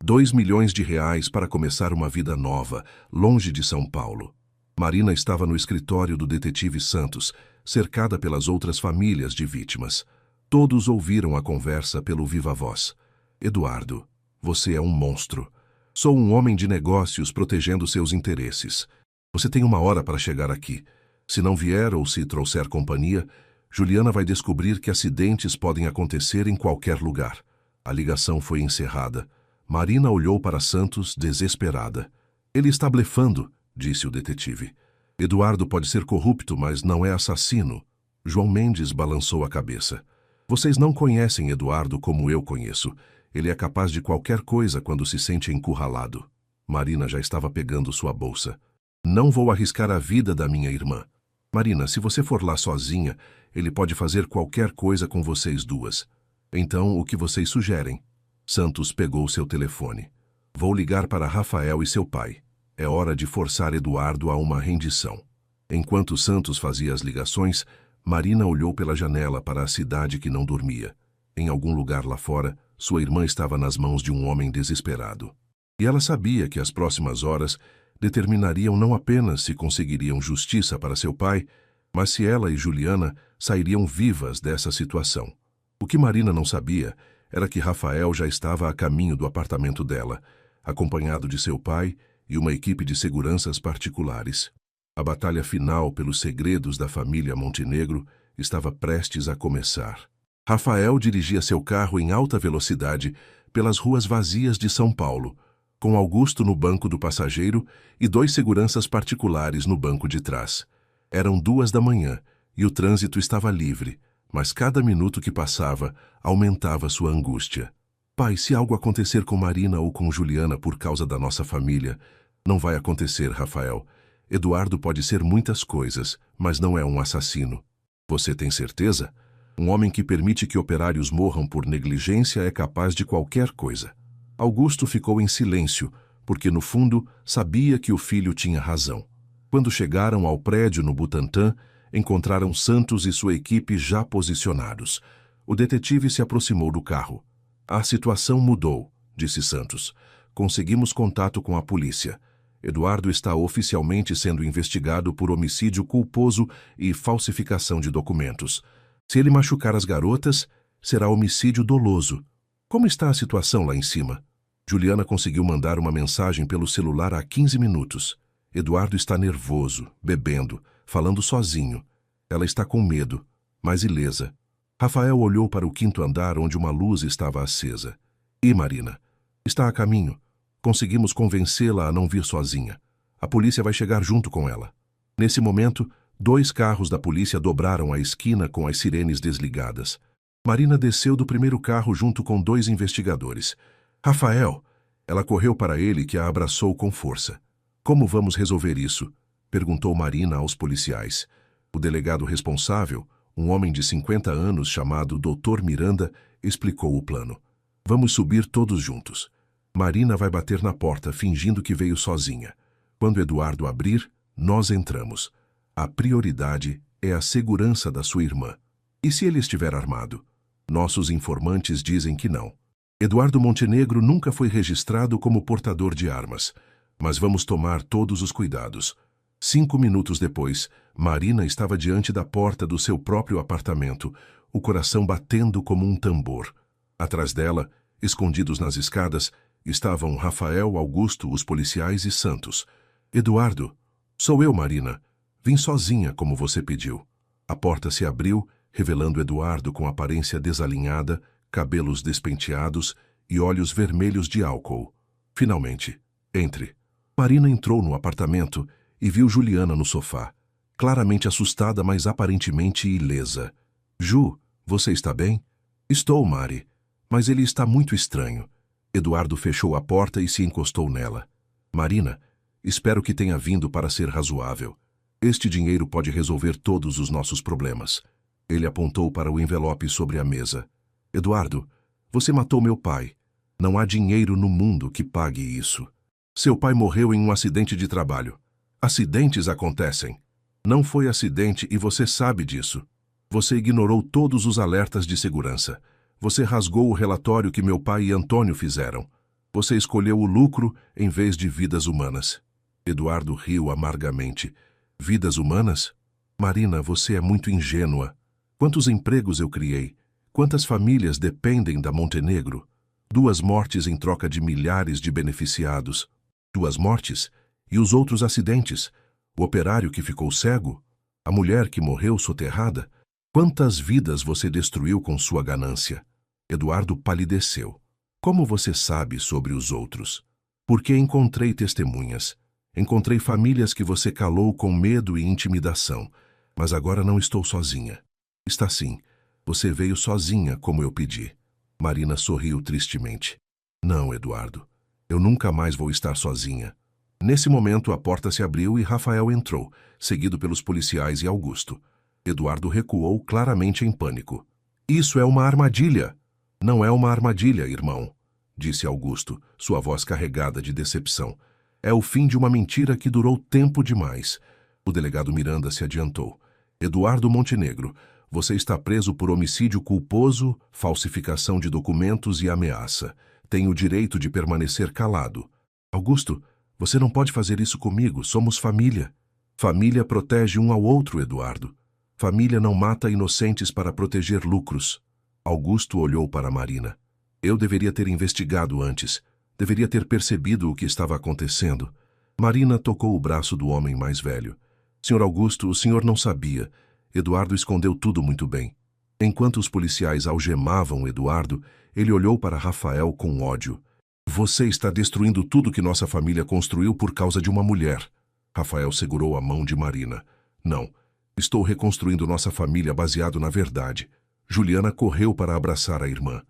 2 milhões de reais para começar uma vida nova, longe de São Paulo. Marina estava no escritório do detetive Santos, cercada pelas outras famílias de vítimas. Todos ouviram a conversa pelo viva-voz. Eduardo, você é um monstro. Sou um homem de negócios protegendo seus interesses. Você tem 1 hora para chegar aqui. Se não vier ou se trouxer companhia, Juliana vai descobrir que acidentes podem acontecer em qualquer lugar. A ligação foi encerrada. Marina olhou para Santos, desesperada. Ele está blefando, disse o detetive. Eduardo pode ser corrupto, mas não é assassino. João Mendes balançou a cabeça. Vocês não conhecem Eduardo como eu conheço. Ele é capaz de qualquer coisa quando se sente encurralado. Marina já estava pegando sua bolsa. Não vou arriscar a vida da minha irmã. Marina, se você for lá sozinha, ele pode fazer qualquer coisa com vocês duas. Então, o que vocês sugerem? Santos pegou seu telefone. Vou ligar para Rafael e seu pai. É hora de forçar Eduardo a uma rendição. Enquanto Santos fazia as ligações, Marina olhou pela janela para a cidade que não dormia. Em algum lugar lá fora, sua irmã estava nas mãos de um homem desesperado. E ela sabia que as próximas horas determinariam não apenas se conseguiriam justiça para seu pai, mas se ela e Juliana sairiam vivas dessa situação. O que Marina não sabia era que Rafael já estava a caminho do apartamento dela, acompanhado de seu pai e uma equipe de seguranças particulares. A batalha final pelos segredos da família Montenegro estava prestes a começar. Rafael dirigia seu carro em alta velocidade pelas ruas vazias de São Paulo, com Augusto no banco do passageiro e 2 seguranças particulares no banco de trás. Eram 2 da manhã e o trânsito estava livre, mas cada minuto que passava aumentava sua angústia. Pai, se algo acontecer com Marina ou com Juliana por causa da nossa família, não vai acontecer, Rafael. Eduardo pode ser muitas coisas, mas não é um assassino. Você tem certeza? Um homem que permite que operários morram por negligência é capaz de qualquer coisa. Augusto ficou em silêncio, porque no fundo sabia que o filho tinha razão. Quando chegaram ao prédio no Butantã, encontraram Santos e sua equipe já posicionados. O detetive se aproximou do carro. A situação mudou, disse Santos. Conseguimos contato com a polícia. Eduardo está oficialmente sendo investigado por homicídio culposo e falsificação de documentos. Se ele machucar as garotas, será homicídio doloso. Como está a situação lá em cima? Juliana conseguiu mandar uma mensagem pelo celular há 15 minutos. Eduardo está nervoso, bebendo, falando sozinho. Ela está com medo, mas ilesa. Rafael olhou para o 5º andar onde uma luz estava acesa. E Marina? Está a caminho. Conseguimos convencê-la a não vir sozinha. A polícia vai chegar junto com ela. Nesse momento, 2 carros da polícia dobraram a esquina com as sirenes desligadas. Marina desceu do primeiro carro junto com 2 investigadores. Rafael! Ela correu para ele, que a abraçou com força. Como vamos resolver isso? Perguntou Marina aos policiais. O delegado responsável, um homem de 50 anos chamado Dr. Miranda, explicou o plano. Vamos subir todos juntos. Marina vai bater na porta, fingindo que veio sozinha. Quando Eduardo abrir, nós entramos. A prioridade é a segurança da sua irmã. E se ele estiver armado? Nossos informantes dizem que não. Eduardo Montenegro nunca foi registrado como portador de armas. Mas vamos tomar todos os cuidados. 5 minutos depois, Marina estava diante da porta do seu próprio apartamento, o coração batendo como um tambor. Atrás dela, escondidos nas escadas, estavam Rafael, Augusto, os policiais e Santos. Eduardo, sou eu, Marina. Vim sozinha, como você pediu. A porta se abriu, revelando Eduardo com aparência desalinhada, cabelos despenteados e olhos vermelhos de álcool. Finalmente, entre. Marina entrou no apartamento e viu Juliana no sofá, claramente assustada, mas aparentemente ilesa. Ju, você está bem? Estou, Mari, mas ele está muito estranho. Eduardo fechou a porta e se encostou nela. Marina, espero que tenha vindo para ser razoável. Este dinheiro pode resolver todos os nossos problemas. Ele apontou para o envelope sobre a mesa. Eduardo, você matou meu pai. Não há dinheiro no mundo que pague isso. Seu pai morreu em um acidente de trabalho. Acidentes acontecem. Não foi acidente e você sabe disso. Você ignorou todos os alertas de segurança. Você rasgou o relatório que meu pai e Antônio fizeram. Você escolheu o lucro em vez de vidas humanas. Eduardo riu amargamente. Vidas humanas? Marina, você é muito ingênua. Quantos empregos eu criei? Quantas famílias dependem da Montenegro? 2 mortes em troca de milhares de beneficiados. 2 mortes? E os outros acidentes? O operário que ficou cego? A mulher que morreu soterrada? Quantas vidas você destruiu com sua ganância? Eduardo palideceu. Como você sabe sobre os outros? Porque encontrei testemunhas. Encontrei famílias que você calou com medo e intimidação. Mas agora não estou sozinha. Está sim. Você veio sozinha, como eu pedi. Marina sorriu tristemente. Não, Eduardo. Eu nunca mais vou estar sozinha. Nesse momento, a porta se abriu e Rafael entrou, seguido pelos policiais e Augusto. Eduardo recuou claramente em pânico. Isso é uma armadilha! Não é uma armadilha, irmão, disse Augusto, sua voz carregada de decepção. É o fim de uma mentira que durou tempo demais. O delegado Miranda se adiantou. Eduardo Montenegro, você está preso por homicídio culposo, falsificação de documentos e ameaça. Tem o direito de permanecer calado. Augusto, você não pode fazer isso comigo, somos família. Família protege um ao outro, Eduardo. Família não mata inocentes para proteger lucros. Augusto olhou para Marina. Eu deveria ter investigado antes. Deveria ter percebido o que estava acontecendo. Marina tocou o braço do homem mais velho. Senhor Augusto, o senhor não sabia. Eduardo escondeu tudo muito bem. Enquanto os policiais algemavam Eduardo, ele olhou para Rafael com ódio. Você está destruindo tudo que nossa família construiu por causa de uma mulher. Rafael segurou a mão de Marina. Não. Estou reconstruindo nossa família baseado na verdade. Juliana correu para abraçar a irmã.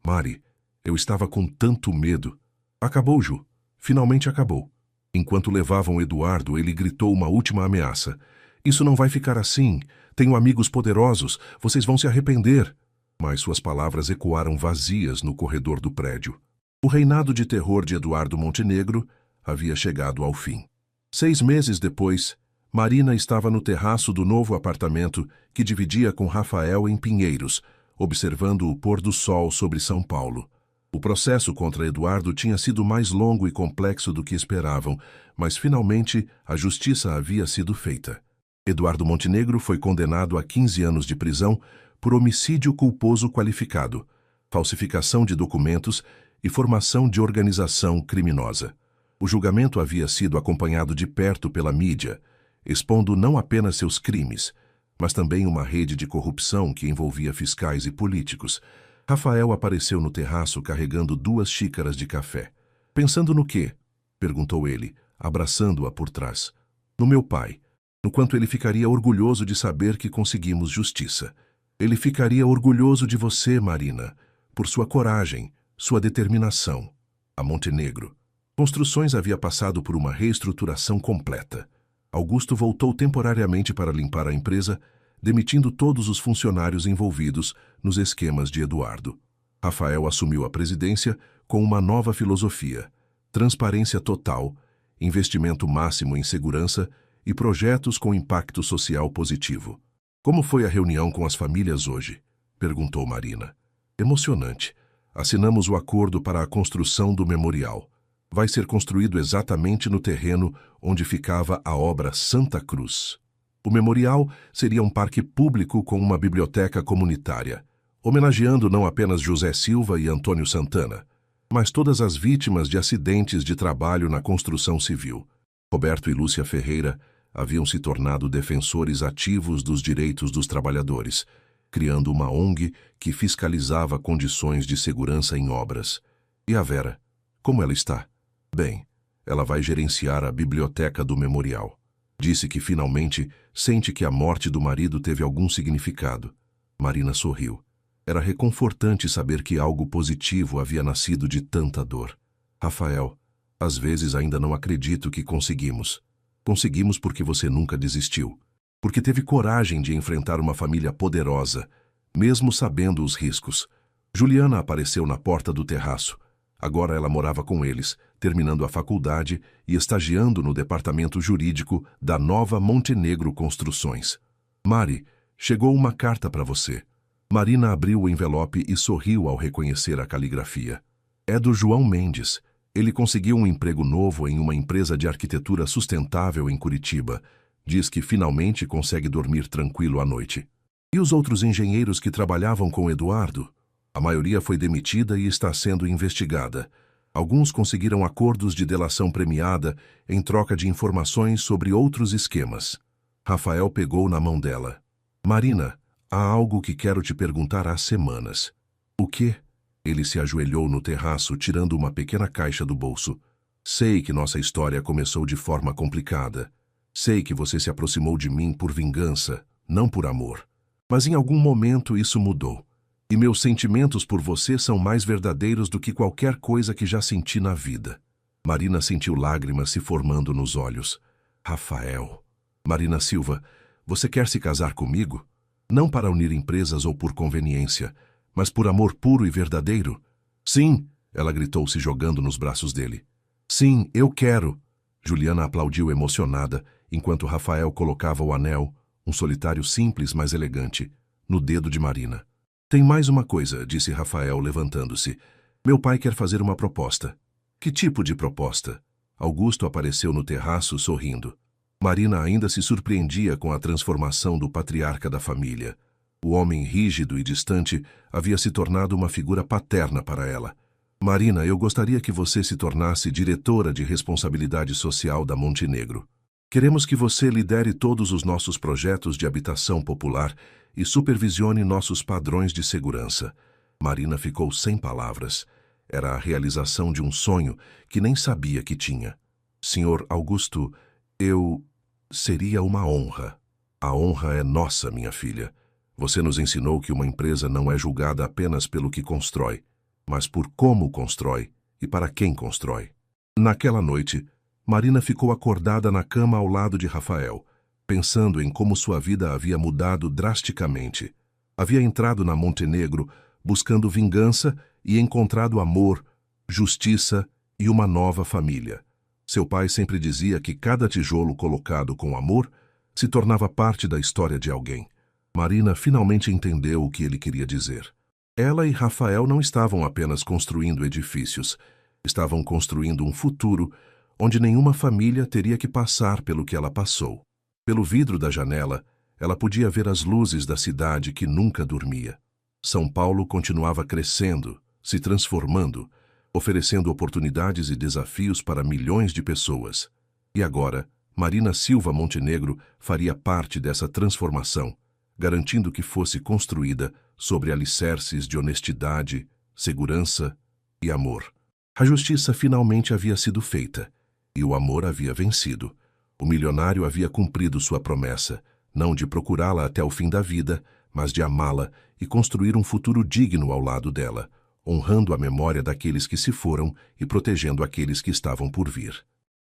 Mari, eu estava com tanto medo. Acabou, Ju. Finalmente acabou. Enquanto levavam Eduardo, ele gritou uma última ameaça. Isso não vai ficar assim. Tenho amigos poderosos. Vocês vão se arrepender. Mas suas palavras ecoaram vazias no corredor do prédio. O reinado de terror de Eduardo Montenegro havia chegado ao fim. 6 meses depois, Marina estava no terraço do novo apartamento que dividia com Rafael em Pinheiros, observando o pôr do sol sobre São Paulo. O processo contra Eduardo tinha sido mais longo e complexo do que esperavam, mas finalmente a justiça havia sido feita. Eduardo Montenegro foi condenado a 15 anos de prisão por homicídio culposo qualificado, falsificação de documentos e formação de organização criminosa. O julgamento havia sido acompanhado de perto pela mídia, expondo não apenas seus crimes, mas também uma rede de corrupção que envolvia fiscais e políticos. Rafael apareceu no terraço carregando 2 xícaras de café. "Pensando no quê?" perguntou ele, abraçando-a por trás. "No meu pai. No quanto ele ficaria orgulhoso de saber que conseguimos justiça. Ele ficaria orgulhoso de você, Marina, por sua coragem, sua determinação." A Montenegro Construções havia passado por uma reestruturação completa. Augusto voltou temporariamente para limpar a empresa, demitindo todos os funcionários envolvidos nos esquemas de Eduardo. Rafael assumiu a presidência com uma nova filosofia: transparência total, investimento máximo em segurança e projetos com impacto social positivo. "Como foi a reunião com as famílias hoje?" perguntou Marina. "Emocionante. Assinamos o acordo para a construção do memorial. Vai ser construído exatamente no terreno onde ficava a obra Santa Cruz. O memorial seria um parque público com uma biblioteca comunitária, homenageando não apenas José Silva e Antônio Santana, mas todas as vítimas de acidentes de trabalho na construção civil. Roberto e Lúcia Ferreira haviam se tornado defensores ativos dos direitos dos trabalhadores, criando uma ONG que fiscalizava condições de segurança em obras. E a Vera, como ela está? Bem, ela vai gerenciar a biblioteca do memorial. Disse que finalmente sente que a morte do marido teve algum significado." Marina sorriu. Era reconfortante saber que algo positivo havia nascido de tanta dor. "Rafael, às vezes ainda não acredito que conseguimos. Conseguimos porque você nunca desistiu. Porque teve coragem de enfrentar uma família poderosa, mesmo sabendo os riscos." Juliana apareceu na porta do terraço. Agora ela morava com eles, terminando a faculdade e estagiando no departamento jurídico da nova Montenegro Construções. "Mari, chegou uma carta para você." Marina abriu o envelope e sorriu ao reconhecer a caligrafia. "É do João Mendes. Ele conseguiu um emprego novo em uma empresa de arquitetura sustentável em Curitiba. Diz que finalmente consegue dormir tranquilo à noite." "E os outros engenheiros que trabalhavam com Eduardo?" "A maioria foi demitida e está sendo investigada. Alguns conseguiram acordos de delação premiada em troca de informações sobre outros esquemas." Rafael pegou na mão dela. "Marina, há algo que quero te perguntar há semanas." "O quê?" Ele se ajoelhou no terraço, tirando uma pequena caixa do bolso. "Sei que nossa história começou de forma complicada. Sei que você se aproximou de mim por vingança, não por amor. Mas em algum momento isso mudou. E meus sentimentos por você são mais verdadeiros do que qualquer coisa que já senti na vida." Marina sentiu lágrimas se formando nos olhos. "Rafael." "Marina Silva, você quer se casar comigo? Não para unir empresas ou por conveniência, mas por amor puro e verdadeiro?" "Sim," ela gritou, se jogando nos braços dele. "Sim, eu quero." Juliana aplaudiu emocionada, enquanto Rafael colocava o anel, um solitário simples, mas elegante, no dedo de Marina. "Tem mais uma coisa," disse Rafael, levantando-se. "Meu pai quer fazer uma proposta." "Que tipo de proposta?" Augusto apareceu no terraço, sorrindo. Marina ainda se surpreendia com a transformação do patriarca da família. O homem rígido e distante havia se tornado uma figura paterna para ela. "Marina, eu gostaria que você se tornasse diretora de responsabilidade social da Montenegro. Queremos que você lidere todos os nossos projetos de habitação popular e supervisione nossos padrões de segurança." Marina ficou sem palavras. Era a realização de um sonho que nem sabia que tinha. "Senhor Augusto, seria uma honra." "A honra é nossa, minha filha. Você nos ensinou que uma empresa não é julgada apenas pelo que constrói, mas por como constrói e para quem constrói." Naquela noite, Marina ficou acordada na cama ao lado de Rafael, pensando em como sua vida havia mudado drasticamente. Havia entrado na Montenegro buscando vingança e encontrado amor, justiça e uma nova família. Seu pai sempre dizia que cada tijolo colocado com amor se tornava parte da história de alguém. Marina finalmente entendeu o que ele queria dizer. Ela e Rafael não estavam apenas construindo edifícios, estavam construindo um futuro onde nenhuma família teria que passar pelo que ela passou. Pelo vidro da janela, ela podia ver as luzes da cidade que nunca dormia. São Paulo continuava crescendo, se transformando, oferecendo oportunidades e desafios para milhões de pessoas. E agora, Marina Silva Montenegro faria parte dessa transformação, garantindo que fosse construída sobre alicerces de honestidade, segurança e amor. A justiça finalmente havia sido feita, e o amor havia vencido. O milionário havia cumprido sua promessa, não de procurá-la até o fim da vida, mas de amá-la e construir um futuro digno ao lado dela, honrando a memória daqueles que se foram e protegendo aqueles que estavam por vir.